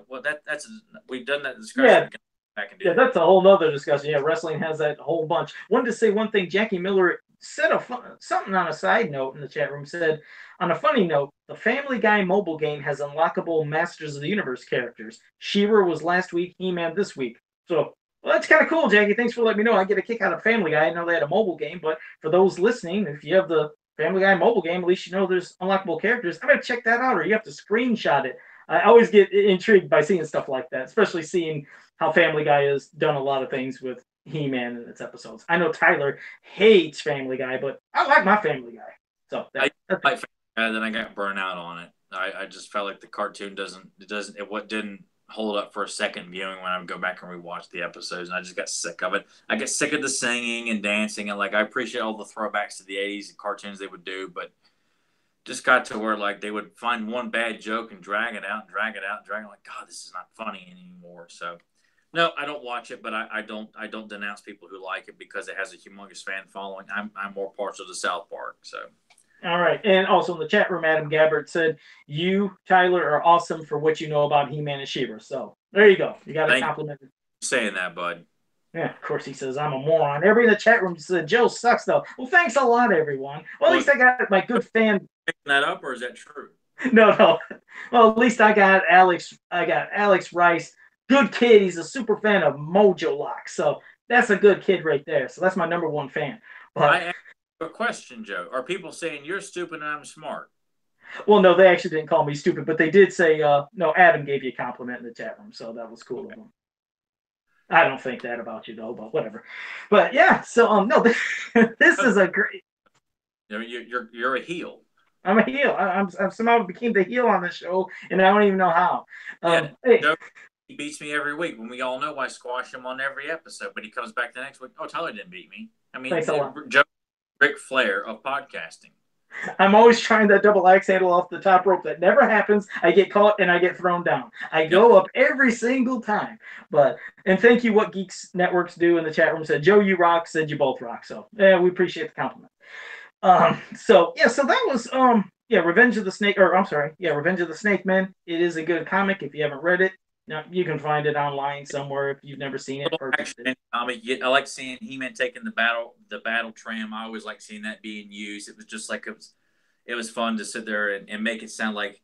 Well, that's we've done that discussion. Yeah. Yeah, that's a whole nother discussion. Yeah, wrestling has that whole bunch. Wanted to say one thing. Jackie Miller said something on a side note in the chat room. Said, on a funny note, the Family Guy mobile game has unlockable Masters of the Universe characters. She-Ra was last week, He-Man this week. So, well, that's kind of cool, Jackie. Thanks for letting me know. I get a kick out of Family Guy. I know they had a mobile game, but for those listening, if you have the Family Guy mobile game, at least you know there's unlockable characters. I'm going to check that out, or you have to screenshot it. I always get intrigued by seeing stuff like that, especially seeing how Family Guy has done a lot of things with He-Man in its episodes. I know Tyler hates Family Guy, but I like my Family Guy. So I like Family Guy, then I got burnt out on it. I just felt like the cartoon didn't hold up for a second viewing when I would go back and rewatch the episodes, and I just got sick of it. I get sick of the singing and dancing, and I appreciate all the throwbacks to the '80s and cartoons they would do, but just got to where they would find one bad joke and drag it out. Like, God, this is not funny anymore. So no, I don't watch it, but I don't denounce people who like it because it has a humongous fan following. I'm more partial to South Park. So all right, and also in the chat room, Adam Gabbard said, "You, Tyler, are awesome for what you know about He-Man and She-Ra." So there you go. You got a compliment. Saying that, bud. Yeah, of course he says I'm a moron. Everybody in the chat room said Joe sucks though. Well, thanks a lot, everyone. Well, at least I got my good fan. Picking that up, or is that true? No. Well, at least I got Alex. I got Alex Rice. Good kid. He's a super fan of Mojo Lock. So that's a good kid right there. So that's my number one fan. But I asked a question, Joe. Are people saying you're stupid and I'm smart? Well, no, they actually didn't call me stupid, but they did say, no, Adam gave you a compliment in the chat room, so that was cool of them. I don't think that about you, though, but whatever. But yeah, so no, this is a great. You're a heel. I'm a heel. I'm somehow became the heel on the show, and I don't even know how. Hey. He beats me every week when we all know I squash him on every episode, but he comes back the next week. Oh, Tyler didn't beat me. I mean, Joe, Ric Flair of podcasting. I'm always trying that double axe handle off the top rope. That never happens. I get caught and I get thrown down. I go up every single time. And thank you, What Geeks Networks Do in the chat room said, Joe, you rock, said you both rock. So yeah, we appreciate the compliment. So that was Revenge of the Snake, Revenge of the Snake Men. It is a good comic if you haven't read it. Now, you can find it online somewhere if you've never seen it. Comic. I like seeing He-Man taking the battle tram. I always like seeing that being used. It was just like it it was fun to sit there and make it sound like,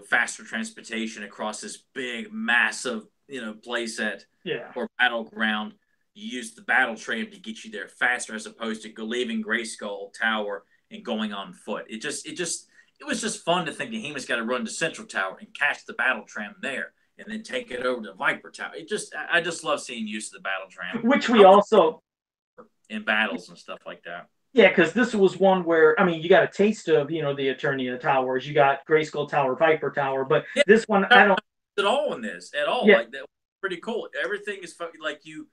faster transportation across this big, massive, playset or battleground. You use the battle tram to get you there faster, as opposed to leaving Grayskull Tower and going on foot. It was just fun to think that he was got to run to Central Tower and catch the battle tram there, and then take it over to Viper Tower. I just love seeing use of the battle tram, which we also in battles and stuff like that. Yeah, because this was one where, I mean, you got a taste of, the Eternia Towers. You got Grayskull Tower, Viper Tower, but this one, I don't at all in this at all. Yeah. Like that, pretty cool. Everything is like you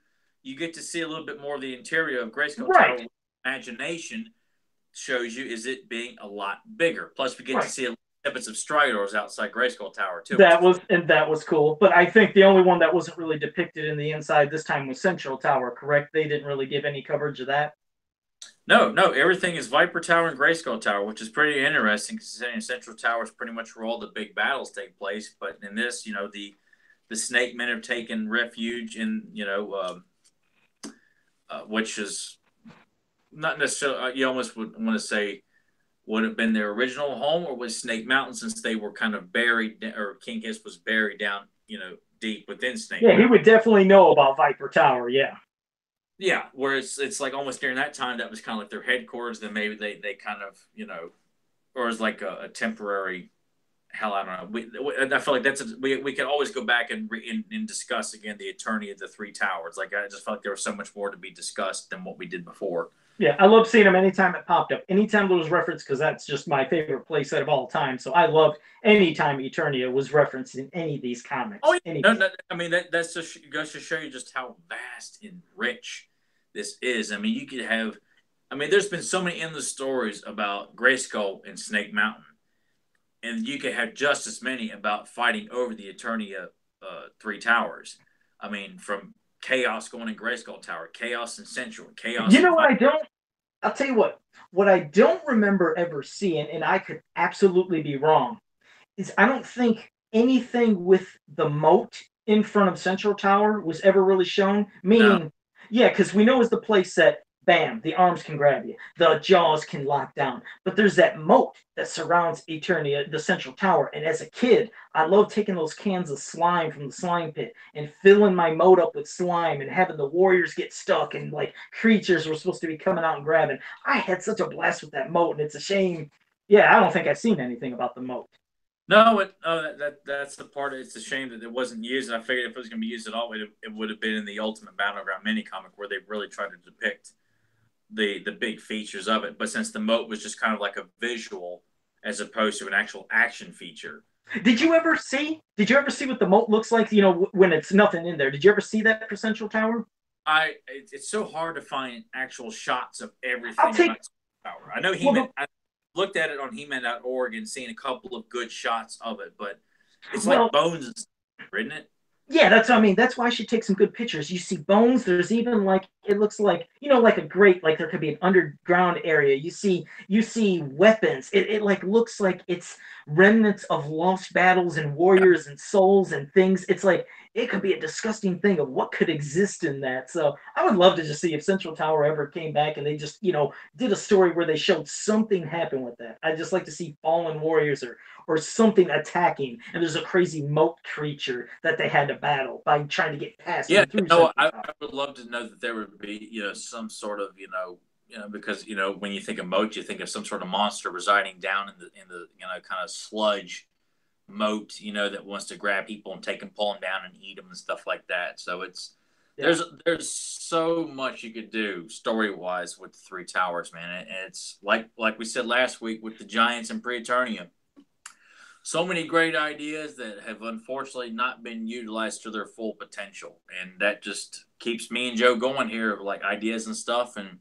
get to see a little bit more of the interior of Grayskull Tower. Imagination shows you is it being a lot bigger. Plus, we get to see a snippets of Stridors outside Grayskull Tower too. That was cool. But I think the only one that wasn't really depicted in the inside this time was Central Tower. Correct? They didn't really give any coverage of that. No, everything is Viper Tower and Grayskull Tower, which is pretty interesting considering Central Tower is pretty much where all the big battles take place. But in this, the Snake Men have taken refuge in, which is not necessarily, you almost would want to say would have been their original home, or was Snake Mountain, since they were kind of buried, or King Hiss was buried down, deep within Snake Mountain. He would definitely know about Viper Tower, yeah. Yeah, where it's like almost during that time that was kind of like their headquarters. Then maybe they kind of or as like a temporary. Hell, I don't know. I feel like we can always go back and discuss again the Eternia of the Three Towers. Like I just felt like there was so much more to be discussed than what we did before. Yeah, I love seeing them anytime it popped up. Anytime there was reference, because that's just my favorite playset of all time. So I loved anytime Eternia was referenced in any of these comics. Oh, yeah. No, I mean, that's just goes to show you just how vast and rich this is. I mean, you could have... I mean, there's been so many endless stories about Grayskull and Snake Mountain. And you could have just as many about fighting over the Eternia Three Towers. I mean, from Chaos going in Grayskull Tower, Chaos in Central, Chaos... I'll tell you what I don't remember ever seeing, and I could absolutely be wrong, is I don't think anything with the moat in front of Central Tower was ever really shown. Meaning, yeah, because we know as the play set, bam, the arms can grab you, the jaws can lock down, but there's that moat that surrounds Eternia, the Central Tower. And as a kid, I loved taking those cans of slime from the slime pit and filling my moat up with slime and having the warriors get stuck and like creatures were supposed to be coming out and grabbing. I had such a blast with that moat, and it's a shame. Yeah, I don't think I've seen anything about the moat. No, that's the part. It's a shame that it wasn't used. And I figured if it was going to be used at all, it would have been in the Ultimate Battleground mini comic, where they really tried to depict the big features of it. But since the moat was just kind of like a visual as opposed to an actual action feature. Did you ever see what the moat looks like, when it's nothing in there? Did you ever see that for Central Tower? It's so hard to find actual shots of everything about Central Tower. I know I looked at it on He-Man.org and seen a couple of good shots of it, but it's like bones and stuff, isn't it? Yeah, that's what I mean. That's why I should take some good pictures. You see bones. There's even it looks like, like a grate, like there could be an underground area. You see weapons. It like looks like it's remnants of lost battles and warriors and souls and things. It's like it could be a disgusting thing of what could exist in that. So I would love to just see if Central Tower ever came back and they just, did a story where they showed something happen with that. I'd just like to see fallen warriors or something attacking, and there's a crazy moat creature that they had to battle by trying to get past. Yeah, I would love to know that there would be, some sort of, because when you think of moat, you think of some sort of monster residing down in the kind of sludge moat, that wants to grab people and pull them down and eat them and stuff like that. So there's so much you could do story wise with the Three Towers, man. And it's like we said last week with the Giants and Pre-Eternia. So many great ideas that have unfortunately not been utilized to their full potential. And that just keeps me and Joe going here of like ideas and stuff. And,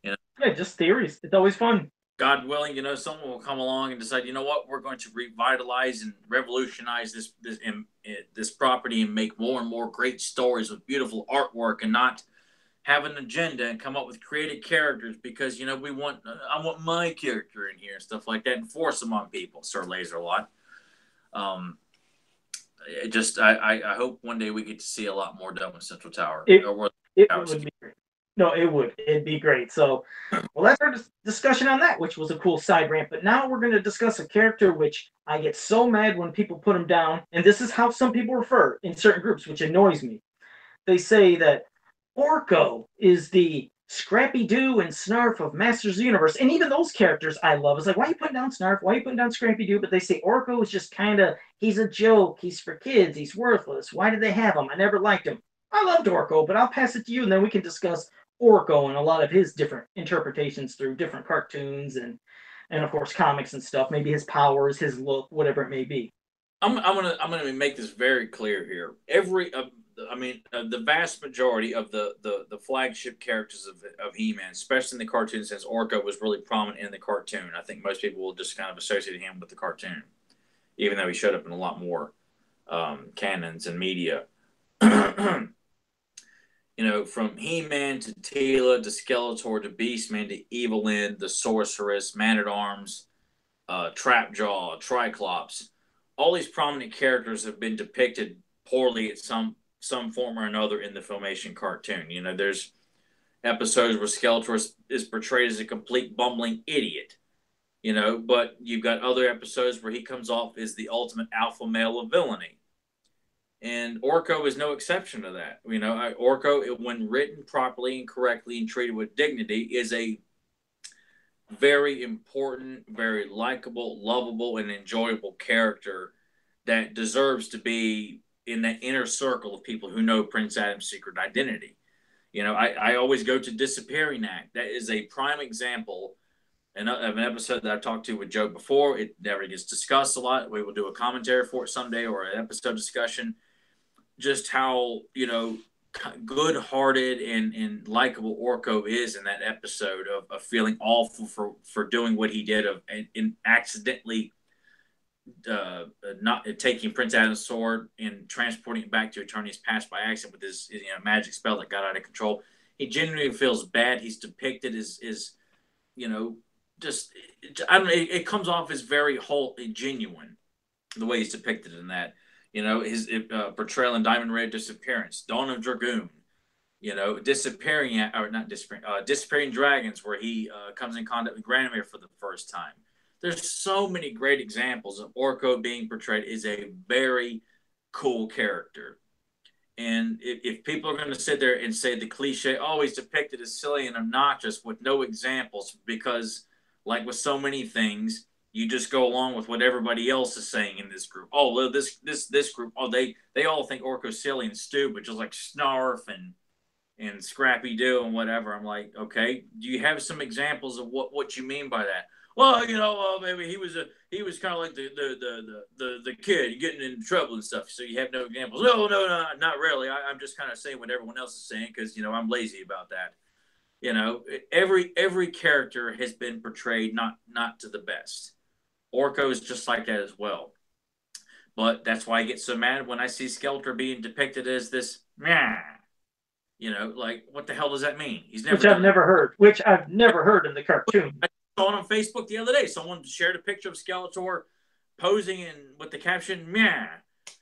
yeah, just theories. It's always fun. God willing, someone will come along and decide, what, we're going to revitalize and revolutionize this property and make more and more great stories with beautiful artwork and not have an agenda and come up with creative characters because, I want my character in here and stuff like that and force them on people, Sir Laserlot. I hope one day we get to see a lot more done with Central Tower. It would be great. No, it would. It'd be great. So, well, that's our discussion on that, which was a cool side rant. But now we're going to discuss a character which I get so mad when people put him down, and this is how some people refer in certain groups, which annoys me. They say that Orko is the Scrappy Doo and Snarf of Masters of the Universe. And even those characters I love. It's like, why are you putting down Snarf? Why are you putting down Scrappy Doo? But they say Orko is just kind of, he's a joke. He's for kids. He's worthless. Why did they have him? I never liked him. I loved Orko, but I'll pass it to you and then we can discuss Orko and a lot of his different interpretations through different cartoons and of course comics and stuff. Maybe his powers, his look, whatever it may be. I'm gonna make this very clear here. The vast majority of the flagship characters of He-Man, especially in the cartoon sense, Orko was really prominent in the cartoon. I think most people will just kind of associate him with the cartoon, even though he showed up in a lot more canons and media. From He-Man to Teela to Skeletor to Beastman to Evil-Lyn, the Sorceress, Man-at-Arms, Trapjaw, Triclops. All these prominent characters have been depicted poorly at some form or another in the Filmation cartoon. There's episodes where Skeletor is portrayed as a complete bumbling idiot. But you've got other episodes where he comes off as the ultimate alpha male of villainy. And Orko is no exception to that. Orko, when written properly and correctly and treated with dignity, is a very important, very likable, lovable, and enjoyable character that deserves to be in that inner circle of people who know Prince Adam's secret identity. I always go to Disappearing Act. That is a prime example of an episode that I've talked to with Joe before. It never gets discussed a lot. We will do a commentary for it someday or an episode discussion. Just how, good-hearted and likable Orko is in that episode of feeling awful for doing what he did and accidentally not taking Prince Adam's sword and transporting it back to Eternity's past by accident with his magic spell that got out of control. He genuinely feels bad. He's depicted as just I don't know. It comes off as very whole and genuine the way he's depicted in that. His portrayal in Diamond Red Disappearance, Dawn of Dragoon, Disappearing Dragons, where he comes in contact with Granomir for the first time. There's so many great examples of Orko being portrayed as a very cool character. And if people are going to sit there and say the cliche, he's depicted as silly and obnoxious with no examples, because like with so many things, you just go along with what everybody else is saying in this group. This group, they all think Orko's silly and stupid, just like Snarf and Scrappy Doo and whatever. I'm like, okay, do you have some examples of what you mean by that? Well, maybe he was kind of like the kid getting in trouble and stuff. So you have no examples. No, not really. I'm just kind of saying what everyone else is saying because I'm lazy about that. Every character has been portrayed not to the best. Orko is just like that as well. But that's why I get so mad when I see Skeletor being depicted as this, like, what the hell does that mean? Which I've never heard in the cartoon. I saw it on Facebook the other day. Someone shared a picture of Skeletor posing with the caption, "Meh."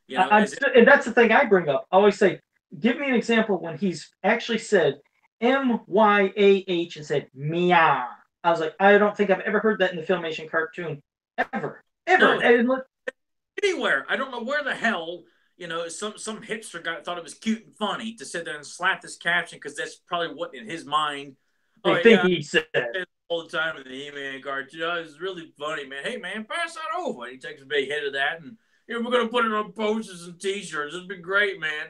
And that's the thing I bring up. I always say, give me an example when he's actually said MYAH and said meow. I was like, I don't think I've ever heard that in the Filmation cartoon. Ever. No, anywhere. I don't know where the hell, some hipster guy thought it was cute and funny to sit there and slap this caption because that's probably what in his mind. He said all the time in the He-Man cartoon. It's really funny, man. Hey, man, pass that over. And he takes a big hit of that, and we're gonna put it on posters and T-shirts. It'd be great, man.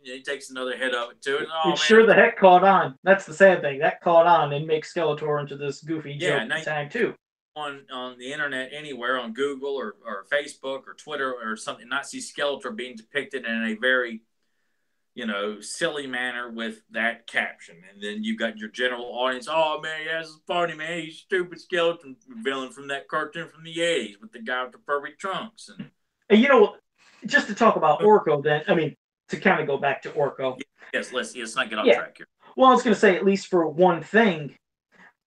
He takes another hit of it too. And sure the heck caught on. That's the sad thing. That caught on and makes Skeletor into this goofy joke time too. On the internet anywhere, on Google or Facebook or Twitter or something, not see Skeletor being depicted in a very silly manner with that caption. And then you got your general audience, oh man, yeah, this is funny, man, he's stupid skeleton villain from that cartoon from the 80s with the guy with the furry trunks. And just to talk about Orko then, to kind of go back to Orko. Yes, let's not get off track here. Well, I was going to say, at least for one thing,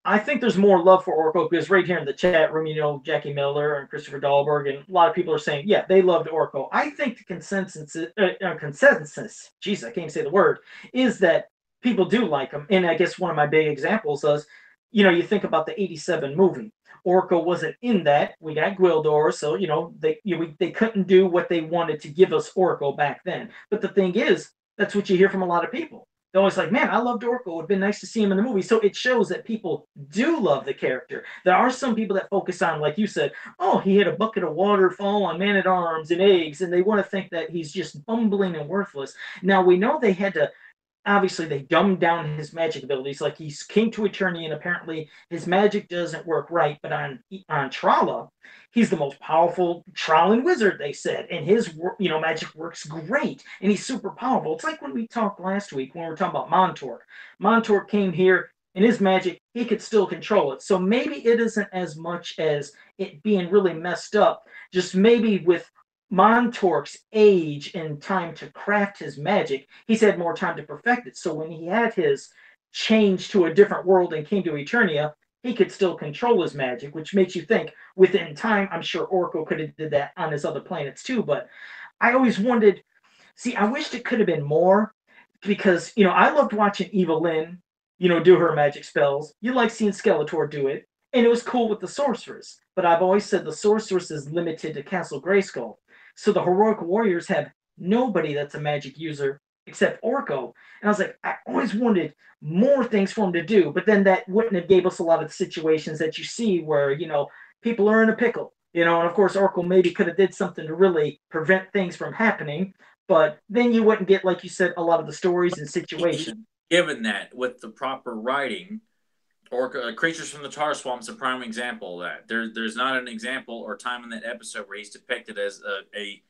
I think there's more love for Orko because right here in the chat room, Jackie Miller and Christopher Dahlberg and a lot of people are saying, yeah, they loved Orko. I think the consensus, jeez, I can't even say the word, is that people do like him. And I guess one of my big examples is, you think about the '87 movie. Orko wasn't in that. We got Gwildor, so they couldn't do what they wanted to give us Orko back then. But the thing is, that's what you hear from a lot of people. They're always like, "Man, I loved Orko. It'd been nice to see him in the movie." So it shows that people do love the character. There are some people that focus on, like you said, oh, he had a bucket of water fall on Man at Arms and eggs, and they want to think that he's just bumbling and worthless. Now we know they had to obviously they dumbed down his magic abilities. Like he's King to Eternity, and apparently his magic doesn't work right. But on Trala, he's the most powerful Tralan wizard, they said, and his magic works great, and he's super powerful. It's like when we talked last week when we were talking about Montork. Montork came here, and his magic he could still control it. So maybe it isn't as much as it being really messed up. Just maybe with Montork's age and time to craft his magic, he's had more time to perfect it. So when he had his change to a different world and came to Eternia, he could still control his magic, which makes you think within time, I'm sure Orko could have did that on his other planets too. But I always wondered, see, I wished it could have been more because, I loved watching Evelyn, do her magic spells. You like seeing Skeletor do it. And it was cool with the sorceress. But I've always said the sorceress is limited to Castle Grayskull. So the heroic warriors have nobody that's a magic user except Orko. And I was like, I always wanted more things for him to do, but then that wouldn't have gave us a lot of situations that you see where, people are in a pickle. And of course Orko maybe could have did something to really prevent things from happening, but then you wouldn't get, like you said, a lot of the stories and situations. Given that with the proper writing, Orko, Creatures from the Tar Swamp is a prime example of that. There's not an example or time in that episode where he's depicted as a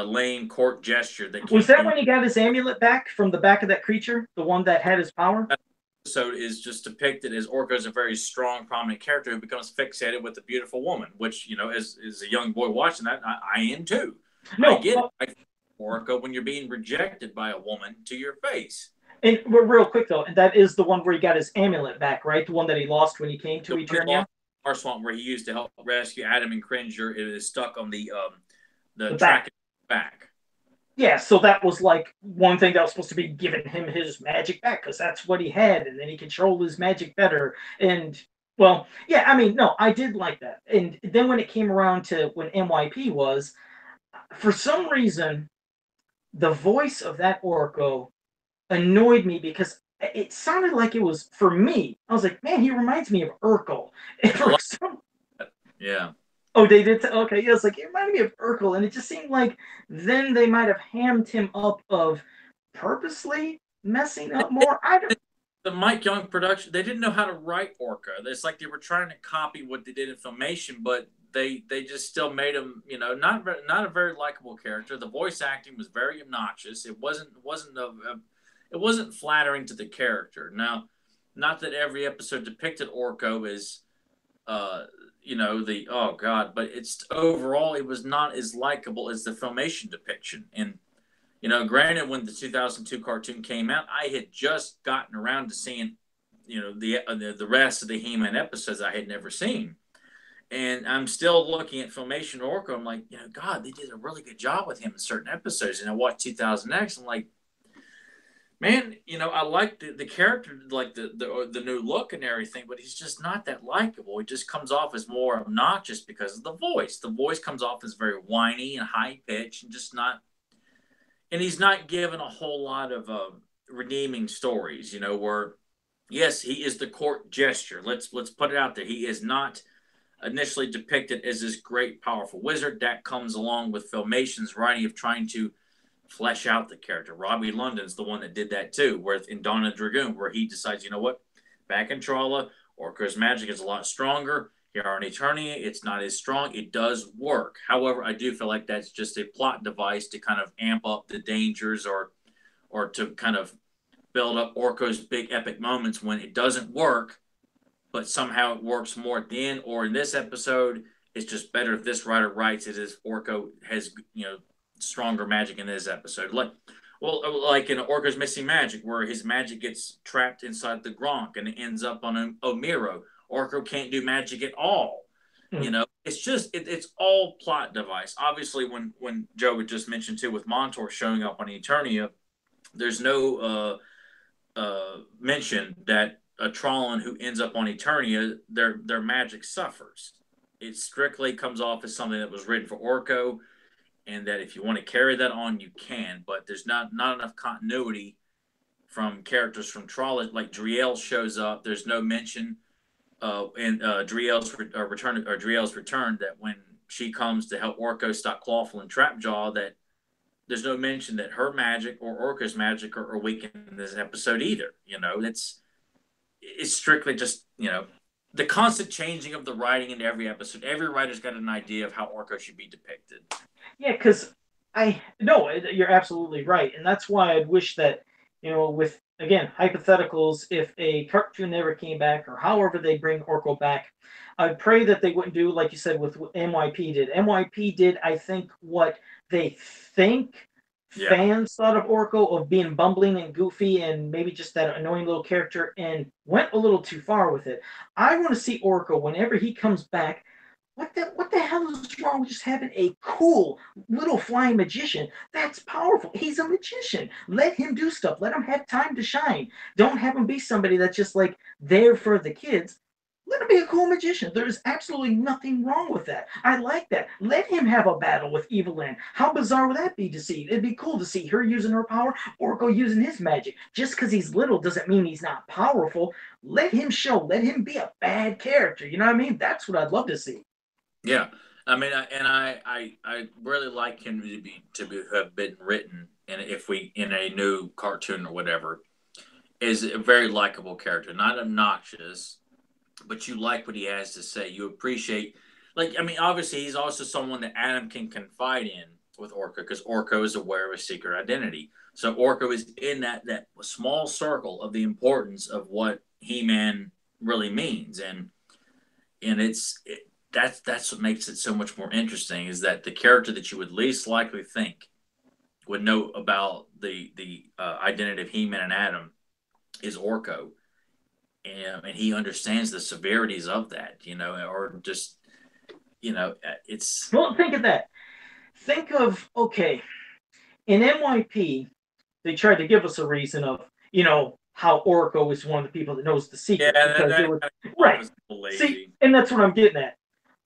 lame court gesture. Was that when he got his amulet back from the back of that creature, the one that had his power? That episode is just depicted as Orko as a very strong, prominent character who becomes fixated with a beautiful woman, which, as a young boy watching that, I am too. No, I get it. Orko, when you're being rejected by a woman to your face. And real quick though, and that is the one where he got his amulet back, right? The one that he lost when he came to Eternia. Tar Swamp, where he used to help rescue Adam and Cringer, it is stuck on the track back. Yeah, so that was like one thing that was supposed to be giving him his magic back because that's what he had, and then he controlled his magic better. And well, yeah, I mean, no, I did like that. And then when it came around to when MYP was, for some reason, the voice of that Orko annoyed me because it sounded like it was for me. I was like, man, he reminds me of Urkel. Yeah. Oh, they did. Okay, yeah, it's like it reminded me of Urkel, and it just seemed like then they might have hammed him up of purposely messing up more. The Mike Young production, they didn't know how to write Orko. It's like they were trying to copy what they did in Filmation, but they just still made him, not a very likable character. The voice acting was very obnoxious. It wasn't flattering to the character. Now, not that every episode depicted Orko as, oh God, but it's overall it was not as likable as the Filmation depiction. And granted, when the 2002 cartoon came out, I had just gotten around to seeing, the rest of the He-Man episodes I had never seen. And I'm still looking at Filmation Orko. I'm like, God, they did a really good job with him in certain episodes. And I watched 2000X. I'm like, man, I like the character, like the new look and everything, but he's just not that likable. He just comes off as more obnoxious because of the voice. The voice comes off as very whiny and high pitched and just not. And he's not given a whole lot of redeeming stories, where yes, he is the court gesture. Let's put it out there. He is not initially depicted as this great, powerful wizard. That comes along with Filmation's writing of trying to flesh out the character. Robbie London's the one that did that too, where in Dawn of Dragoon, where he decides, back in Trala, Orko's magic is a lot stronger. Here on Eternia, it's not as strong. It does work. However, I do feel like that's just a plot device to kind of amp up the dangers or to kind of build up Orko's big epic moments when it doesn't work, but somehow it works more at the end. Or in this episode, it's just better if this writer writes it as Orko has, stronger magic in this episode. Like in Orko's Missing Magic, where his magic gets trapped inside the Gronk and it ends up on Omiro. Orko can't do magic at all. It's just it's all plot device. Obviously, when Joe had just mentioned too, with Montor showing up on Eternia, there's no mention that a Tron who ends up on Eternia, their magic suffers. It strictly comes off as something that was written for Orko, and that if you want to carry that on, you can. But there's not enough continuity from characters from Tron. Like Driel shows up. There's no mention in Driel's return that when she comes to help Orko stop Clawful and Trapjaw, that there's no mention that her magic or Orko's magic are weakened in this episode either. It's strictly just the constant changing of the writing in every episode. Every writer's got an idea of how Orko should be depicted. Yeah, because no, you're absolutely right, and that's why I'd wish that with again hypotheticals, if a cartoon never came back or however they bring Orko back, I pray that they wouldn't do like you said with what MYP did. MYP did, I think, what they think fans thought of Orko, of being bumbling and goofy and maybe just that annoying little character, and went a little too far with it. I want to see Orko whenever he comes back. What the hell is wrong with just having a cool little flying magician? That's powerful. He's a magician. Let him do stuff. Let him have time to shine. Don't have him be somebody that's just like there for the kids. Let him be a cool magician. There's absolutely nothing wrong with that. I like that. Let him have a battle with Evelyn. How bizarre would that be to see? It'd be cool to see her using her power, Orko using his magic. Just because he's little doesn't mean he's not powerful. Let him show. Let him be a bad character. You know what I mean? That's what I'd love to see. Yeah, I mean, I really like him to have been written, and if we in a new cartoon or whatever, is a very likable character, not obnoxious, but you like what he has to say. You appreciate, like, I mean, obviously he's also someone that Adam can confide in with Orko because Orko is aware of a secret identity. So Orko is in that small circle of the importance of what He-Man really means, and that's what makes it so much more interesting, is that the character that you would least likely think would know about the identity of He-Man and Adam is Orko, and he understands the severities of that, or just it's. Well, think of that. Think of okay, in MYP, they tried to give us a reason of how Orko is one of the people that knows the secret because it was right. See, and that's what I'm getting at.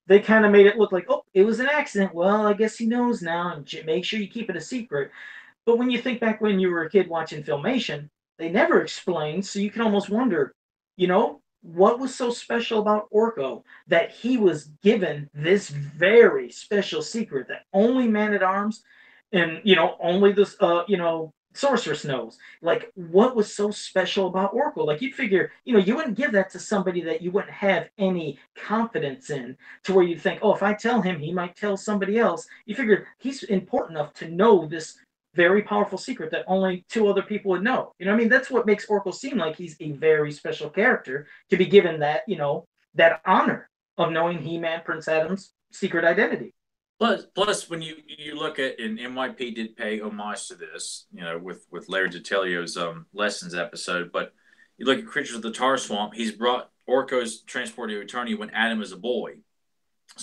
They kind of made it look like, oh, it was an accident. Well, I guess he knows now, and make sure you keep it a secret. But when you think back when you were a kid watching Filmation, they never explained, so you can almost wonder, what was so special about Orko that he was given this very special secret that only Man at Arms and only this sorceress knows. Like, what was so special about Orko? Like, you'd figure, you wouldn't give that to somebody that you wouldn't have any confidence in, to where you'd think, oh, if I tell him, he might tell somebody else. You figure he's important enough to know this very powerful secret that only two other people would know. You know what I mean? That's what makes Orko seem like he's a very special character, to be given that, that honor of knowing He-Man, Prince Adam's secret identity. Plus, when you look at, and MYP did pay homage to this, with Larry DiTellio's Lessons episode, but you look at Creatures of the Tar Swamp, he's brought Orko's transport to Eternia when Adam is a boy,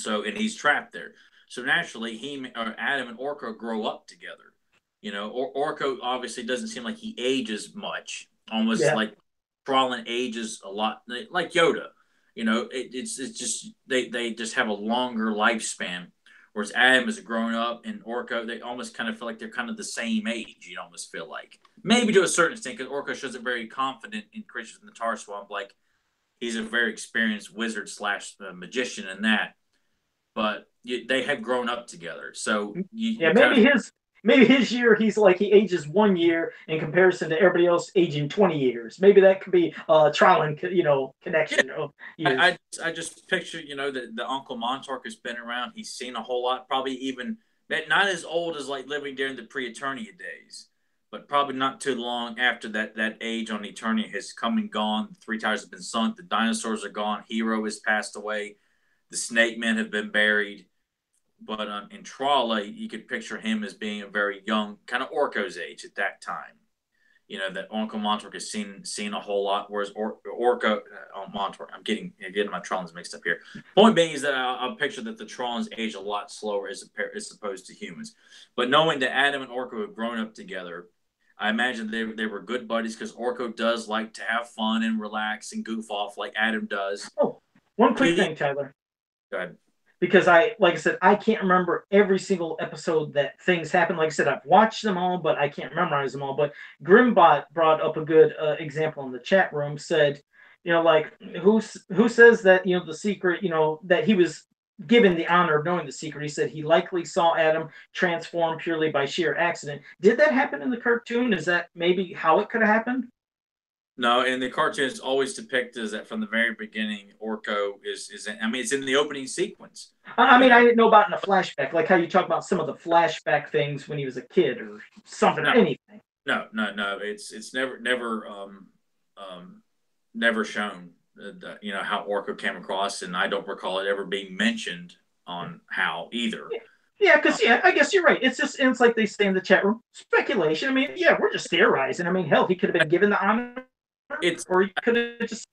and he's trapped there. So naturally, Adam and Orko grow up together. Orko obviously doesn't seem like he ages much, almost like Kralin ages a lot, like Yoda. It's just they just have a longer lifespan. Whereas Adam is a grown up, and Orko, they almost kind of feel like they're kind of the same age. You'd almost feel like, maybe to a certain extent, because Orko shows it very confident in Creatures in the Tar Swamp, like he's a very experienced wizard / magician in that. But they have grown up together, so maybe his year, he's like he ages 1 year in comparison to everybody else aging 20 years. Maybe that could be a Trollan, connection of years. I just picture, that the Uncle Montauk has been around. He's seen a whole lot, probably even not as old as like living during the pre-Eternia days, but probably not too long after that age on Eternia has come and gone. The Three Towers have been sunk. The dinosaurs are gone. Hero has passed away. The Snake Men have been buried. But in Tralla, you could picture him as being a very young, kind of Orko's age at that time. That Uncle Montauk has seen a whole lot, whereas Orko, Montauk, I'm getting my Trollans mixed up here. Point being is that I'll picture that the Trollans age a lot slower as opposed to humans. But knowing that Adam and Orko have grown up together, I imagine they were good buddies because Orko does like to have fun and relax and goof off like Adam does. Oh, one quick He thing, Tyler. Go ahead. Because like I said, I can't remember every single episode that things happen. Like I said, I've watched them all, but I can't memorize them all. But Grimbot brought up a good example in the chat room. Said, like who says that the secret, that he was given the honor of knowing the secret. He said he likely saw Adam transform purely by sheer accident. Did that happen in the cartoon? Is that maybe how it could have happened? No, in the cartoon, it's always depicted as that from the very beginning, Orko is. I mean, it's in the opening sequence. I mean, I didn't know about in a flashback, like how you talk about some of the flashback things when he was a kid or something or anything. No. It's never shown. How Orko came across, and I don't recall it ever being mentioned on how either. Yeah, because I guess you're right. It's like they say in the chat room, speculation. I mean, yeah, we're just theorizing. I mean, hell, he could have been given the honor, or he could have just.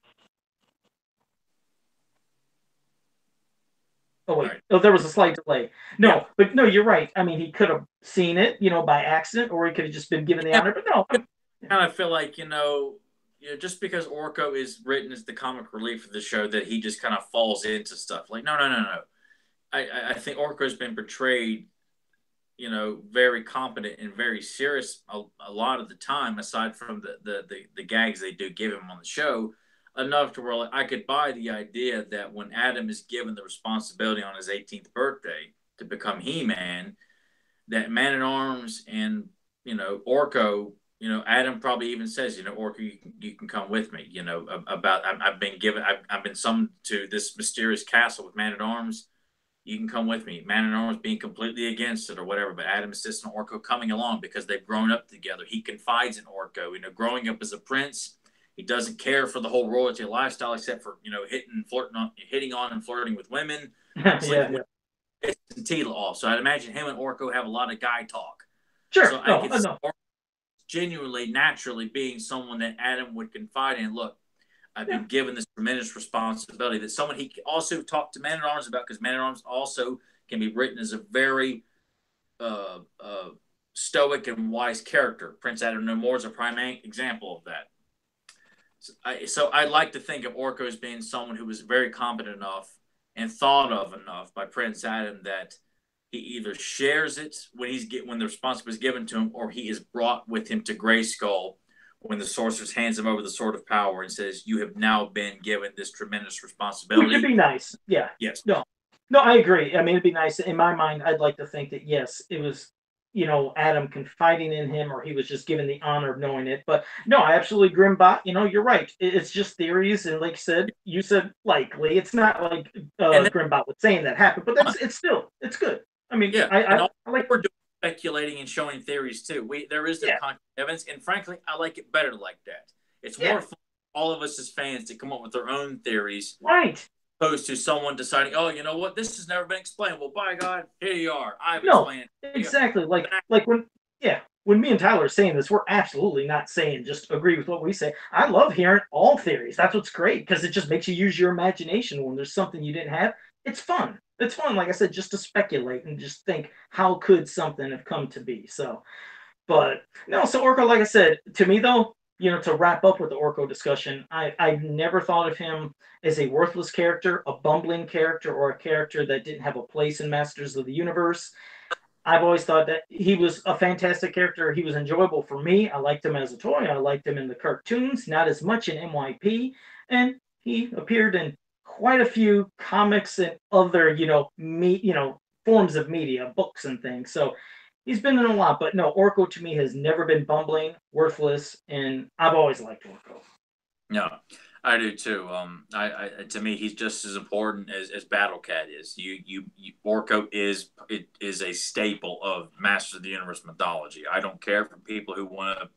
Oh wait, there was a slight delay. No, but no, you're right. I mean, he could have seen it, by accident, or he could have just been given the honor. But no, I kind of feel like just because Orko is written as the comic relief of the show, that he just kind of falls into stuff. Like, no. I think Orko has been portrayed, very competent and very serious a lot of the time, aside from the gags they do give him on the show, enough to where I could buy the idea that when Adam is given the responsibility on his 18th birthday to become He-Man, that Man-at-Arms and, Orko, Adam probably even says, Orko, you can come with me, I've been summoned to this mysterious castle with Man-at-Arms. You can come with me. Man-at-Arms being completely against it or whatever, but Adam insists on Orko coming along because they've grown up together. He confides in Orko. Growing up as a prince, he doesn't care for the whole royalty lifestyle hitting on and flirting with women. yeah. And Tila off. So I'd imagine him and Orko have a lot of guy talk. Sure. So I could see Orko genuinely, naturally being someone that Adam would confide in. Look, I've been given this tremendous responsibility that someone he also talked to Man-at-Arms about, because Man-at-Arms also can be written as a very stoic and wise character. Prince Adam No More is a prime example of that. So I'd like to think of Orko as being someone who was very competent enough and thought of enough by Prince Adam that he either shares it when the responsibility is given to him, or he is brought with him to Grayskull when the sorceress hands him over the Sword of Power and says, "You have now been given this tremendous responsibility." Which would be nice. Yeah. Yes. No, I agree. I mean, it'd be nice. In my mind, I'd like to think that, yes, it was, Adam confiding in him, or he was just given the honor of knowing it. But no, I absolutely, Grimbot, you're right. It's just theories. And like you said likely. It's not like Grimbot was saying that happened, but it's good. I mean, yeah. I like we're doing speculating and showing theories too. There is no concrete evidence, and frankly, I like it better like that. It's more fun for all of us as fans to come up with their own theories, right? Opposed to someone deciding, oh, you know what, this has never been explained. Well, by God, here you are. I've explained it. Exactly. Like when me and Tyler are saying this, we're absolutely not saying just agree with what we say. I love hearing all theories. That's what's great, because it just makes you use your imagination when there's something you didn't have. It's fun. It's fun, like I said, just to speculate and just think, how could something have come to be? So, but no, so Orko, like I said, to me though, to wrap up with the Orko discussion, I never thought of him as a worthless character, a bumbling character, or a character that didn't have a place in Masters of the Universe. I've always thought that he was a fantastic character. He was enjoyable for me. I liked him as a toy. I liked him in the cartoons, not as much in MYP. And he appeared in quite a few comics and other, forms of media, books and things. So he's been in a lot. But no, Orko to me has never been bumbling, worthless, and I've always liked Orko. Yeah, I do too. To me, he's just as important as Battle Cat is. Orko is a staple of Masters of the Universe mythology. I don't care for people who want to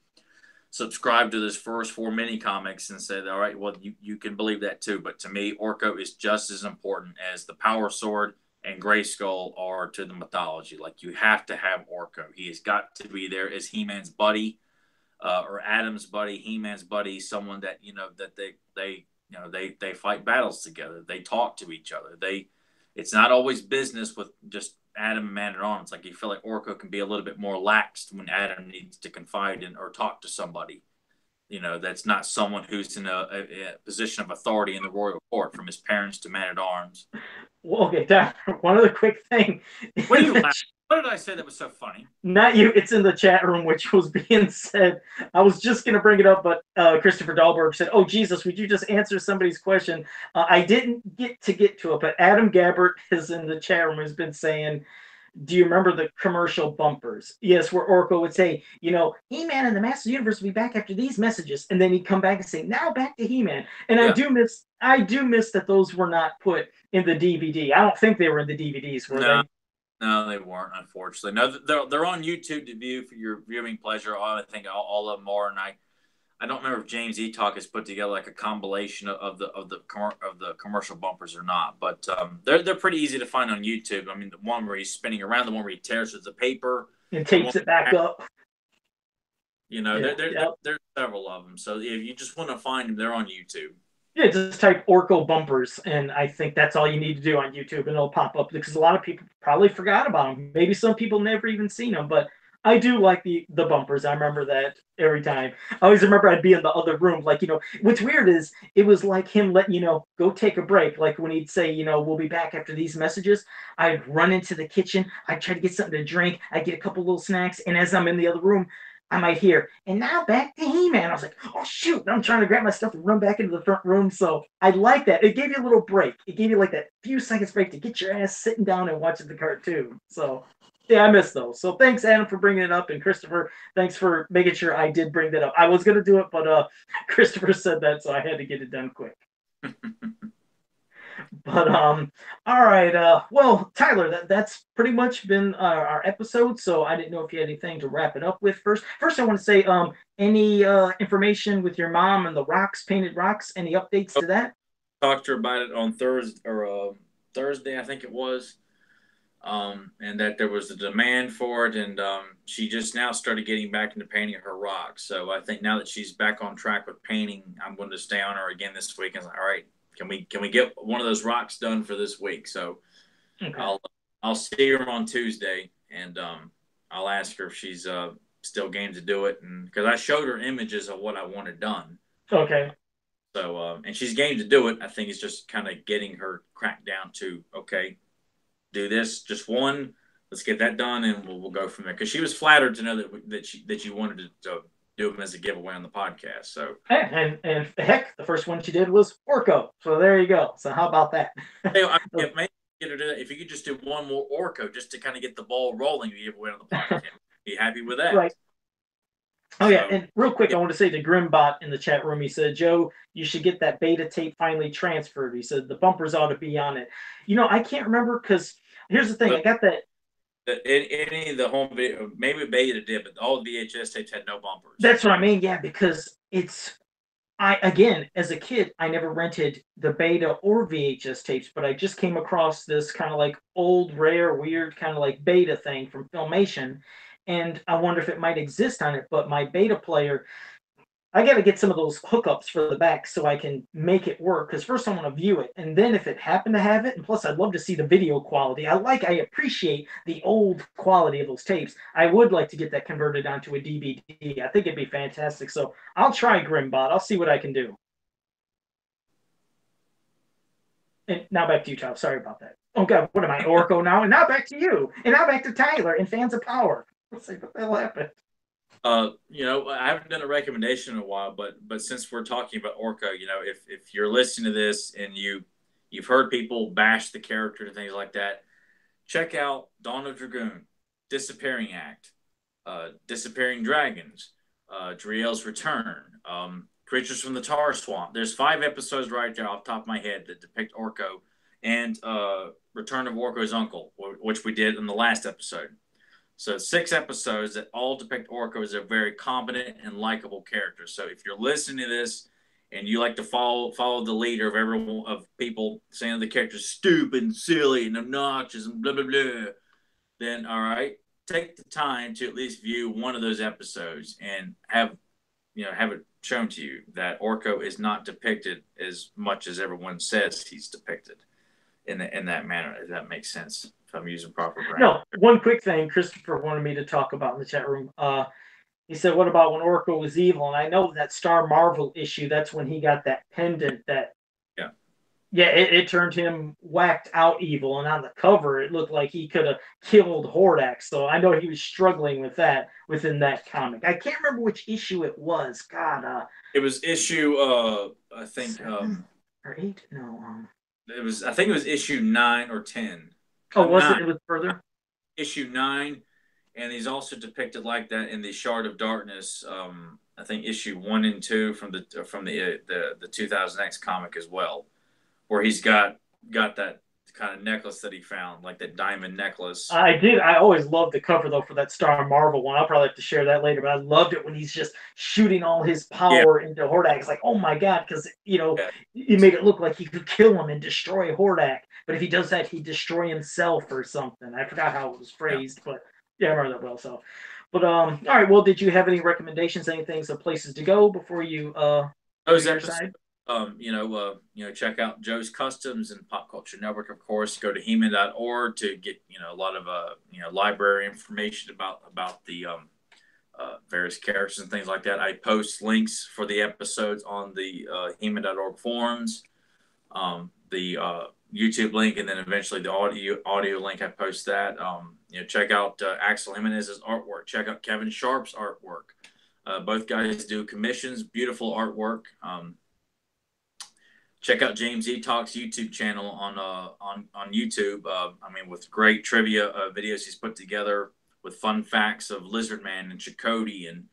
subscribe to this first 4 mini comics and say, all right, well, you can believe that too. But to me, Orko is just as important as the Power Sword and Grayskull are to the mythology. Like, you have to have Orko. He has got to be there as He-Man's buddy, or Adam's buddy, He-Man's buddy, someone that they fight battles together. They talk to each other. It's not always business with just Adam and Man-at-Arms. Like, you feel like Orko can be a little bit more laxed when Adam needs to confide in or talk to somebody. That's not someone who's in a position of authority in the royal court, from his parents to Man-at-Arms. Well, okay, Dad, one other quick thing. What are you laughing? What did I say that was so funny? Not you. It's in the chat room, which was being said. I was just going to bring it up, but Christopher Dahlberg said, "Oh, Jesus, would you just answer somebody's question?" I didn't get to it, but Adam Gabbert is in the chat room, has been saying, do you remember the commercial bumpers? Yes, where Orko would say, He-Man and the Master Universe will be back after these messages, and then he'd come back and say, now back to He-Man. And yeah. I do miss that those were not put in the DVD. I don't think they were in the DVDs, were they? No, they weren't, unfortunately. No, they're on YouTube to view for your viewing pleasure. I think all of them are, and I don't remember if James Etalk has put together like a compilation of the commercial bumpers or not, but they're pretty easy to find on YouTube. I mean, the one where he's spinning around, the one where he tears the paper and tapes it back up. There's several of them. So if you just want to find them, they're on YouTube. Yeah, just type Orko bumpers, and I think that's all you need to do on YouTube, and it'll pop up, because a lot of people probably forgot about them. Maybe some people never even seen them, but I do like the bumpers. I remember that every time. I always remember I'd be in the other room. Like, what's weird is it was like him letting go take a break. Like when he'd say, we'll be back after these messages, I'd run into the kitchen. I'd try to get something to drink. I'd get a couple little snacks. And as I'm in the other room, I might hear, and now back to He-Man. I was like, oh, shoot. I'm trying to grab my stuff and run back into the front room. So I like that. It gave you a little break. It gave you like that few seconds break to get your ass sitting down and watching the cartoon. So yeah, I missed those. So thanks, Adam, for bringing it up. And Christopher, thanks for making sure I did bring that up. I was going to do it, but Christopher said that, so I had to get it done quick. But all right. Well, Tyler, that's pretty much been our episode. So I didn't know if you had anything to wrap it up with first. First, I want to say, any information with your mom and the rocks, painted rocks, any updates to that? Talked to her about it on Thursday, I think it was. And that there was a demand for it, and she just now started getting back into painting her rocks. So I think now that she's back on track with painting, I'm going to stay on her again this week. And like, all right, can we get one of those rocks done for this week? So okay. I'll see her on Tuesday, and I'll ask her if she's still game to do it, and because I showed her images of what I wanted done. Okay. So and she's game to do it. I think it's just kind of getting her cracked down to, okay, do this, just one. Let's get that done, and we'll go from there. Because she was flattered to know that you wanted to do them as a giveaway on the podcast. So and heck, the first one she did was Orko. So there you go. So how about that? Hey, maybe get her to that. If you could just do one more Orko, just to kind of get the ball rolling, to give away on the podcast. Be happy with that, right? Oh, yeah, and real quick, I want to say to Grimbot in the chat room, he said, Joe, you should get that beta tape finally transferred. He said the bumpers ought to be on it. I can't remember, because here's the thing. I got that. Any of the home video, maybe beta did, but all the VHS tapes had no bumpers. That's what I mean, yeah, because again, as a kid, I never rented the beta or VHS tapes, but I just came across this kind of like old, rare, weird kind of like beta thing from Filmation. And I wonder if it might exist on it, but my beta player, I got to get some of those hookups for the back so I can make it work. Because first I want to view it, and then if it happened to have it, and plus I'd love to see the video quality. I appreciate the old quality of those tapes. I would like to get that converted onto a DVD. I think it'd be fantastic. So I'll try Grimbot. I'll see what I can do. And now back to you, Tom. Sorry about that. Oh God, what am I, Orko now? And now back to you. And now back to Tyler and Fans of Power. Let's see what the hell happened. I haven't done a recommendation in a while, but since we're talking about Orko, if you're listening to this and you've heard people bash the character and things like that, check out Dawn of Dragoon, Disappearing Act, Disappearing Dragons, Driel's Return, Creatures from the Tar Swamp. There's 5 episodes right there off the top of my head that depict Orko, and Return of Orko's Uncle, which we did in the last episode. So 6 episodes that all depict Orko as a very competent and likable character. So if you're listening to this and you like to follow the leader of people saying the character's stupid and silly and obnoxious and blah blah blah, then all right, take the time to at least view one of those episodes and have it shown to you that Orko is not depicted as much as everyone says he's depicted in that manner. If that makes sense. I'm using proper grammar. No, one quick thing Christopher wanted me to talk about in the chat room. He said, "What about when Orko was evil?" And I know that Star Marvel issue. That's when he got that pendant. That Yeah. yeah, it turned him whacked out evil. And on the cover, it looked like he could have killed Hordak. So I know he was struggling with that within that comic. I can't remember which issue it was. God, it was issue. I think 8? No. it was. I think it was issue 9 or 10. Oh, was 9. it? It was further. Issue 9, and he's also depicted like that in the Shard of Darkness. I think issue 1 and 2 from the 2000X comic as well, where he's got that kind of necklace that he found, like that diamond necklace. I did. I always loved the cover though for that Star Marvel one. I'll probably have to share that later, but I loved it when he's just shooting all his power into Hordak. It's like, oh my god, because it made it look like he could kill him and destroy Hordak. But if he does that, he'd destroy himself or something. I forgot how it was phrased, but yeah, I remember that well. So, but all right. Well, did you have any recommendations, anything, some places to go before you those episodes? Check out Joe's Customs and Pop Culture Network, of course. Go to He-Man.org to get a lot of library information about the various characters and things like that. I post links for the episodes on the He-Man.org forums, the YouTube link, and then eventually the audio link. I post that. Check out Axel Jimenez's artwork. Check out Kevin Sharp's artwork. Both guys do commissions, beautiful artwork. Check out James E. Talk's YouTube channel on YouTube. With great trivia videos he's put together with fun facts of Lizardman and Chakotay and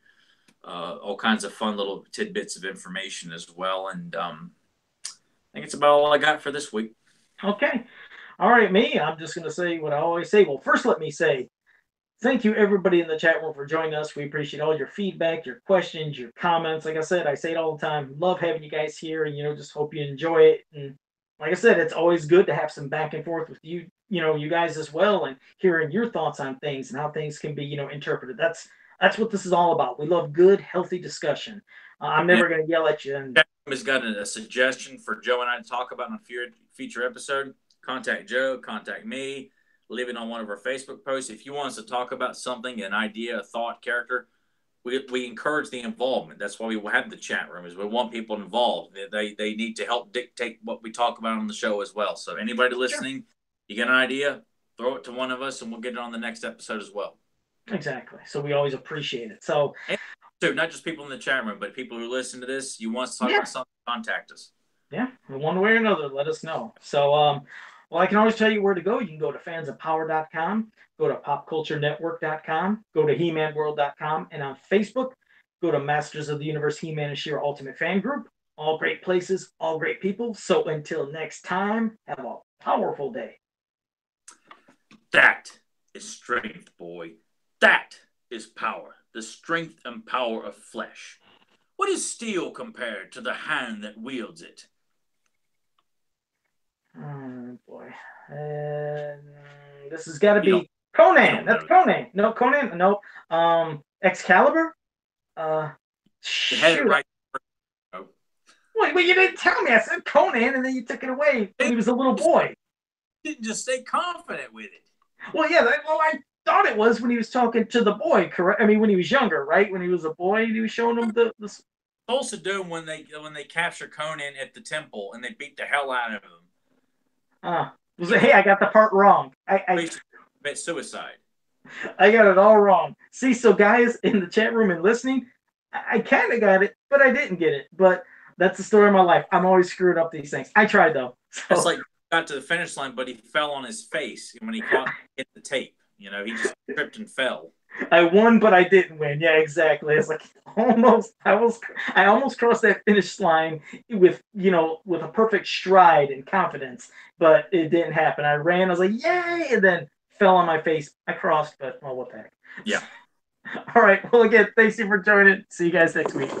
all kinds of fun little tidbits of information as well. And I think it's about all I got for this week. Okay. All right, me. I'm just going to say what I always say. Well, first, let me say thank you, everybody in the chat room, for joining us. We appreciate all your feedback, your questions, your comments. Like I said, I say it all the time. Love having you guys here, and just hope you enjoy it. And like I said, it's always good to have some back and forth with you, you guys as well, and hearing your thoughts on things and how things can be, interpreted. That's what this is all about. We love good, healthy discussion. I'm never going to yell at you. And has got a suggestion for Joe and I to talk about in a future episode. Contact Joe. Contact me. Leave it on one of our Facebook posts. If you want us to talk about something, an idea, a thought, character, we encourage the involvement. That's why we have the chat room, is we want people involved. They need to help dictate what we talk about on the show as well. So anybody listening, you got an idea, throw it to one of us, and we'll get it on the next episode as well. Exactly. So we always appreciate it. So, not just people in the chat room, but people who listen to this, you want us to talk about something, contact us. Yeah, one way or another, let us know. So, well, I can always tell you where to go. You can go to fansofpower.com, go to popculturenetwork.com, go to hemanworld.com, and on Facebook, go to Masters of the Universe He-Man and She-Ra Ultimate Fan Group. All great places, all great people. So until next time, have a powerful day. That is strength, boy. That is power. The strength and power of flesh. What is steel compared to the hand that wields it? Oh, boy. This has got to be Conan. That's Conan. No, Conan. No. Excalibur? Shoot. Right. Wait, you didn't tell me. I said Conan, and then you took it away when he was a little boy. You didn't just stay confident with it. Well, yeah. I thought it was when he was talking to the boy, correct? I mean, when he was younger, right? When he was a boy, he was showing him the supposed to do when they capture Conan at the temple and they beat the hell out of him. Hey, I got the part wrong. I commit suicide. I got it all wrong. See, so guys in the chat room and listening, I kind of got it, but I didn't get it. But that's the story of my life. I'm always screwing up these things. I tried though. So. It's like got to the finish line, but he fell on his face when he hit the tape. He just tripped and fell. I won, but I didn't win. Yeah, exactly. It's like I almost crossed that finish line with a perfect stride and confidence, but it didn't happen. I ran, I was like, yay, and then fell on my face. I crossed, but what the heck. Yeah. All right. Well, again, thanks you for joining. See you guys next week.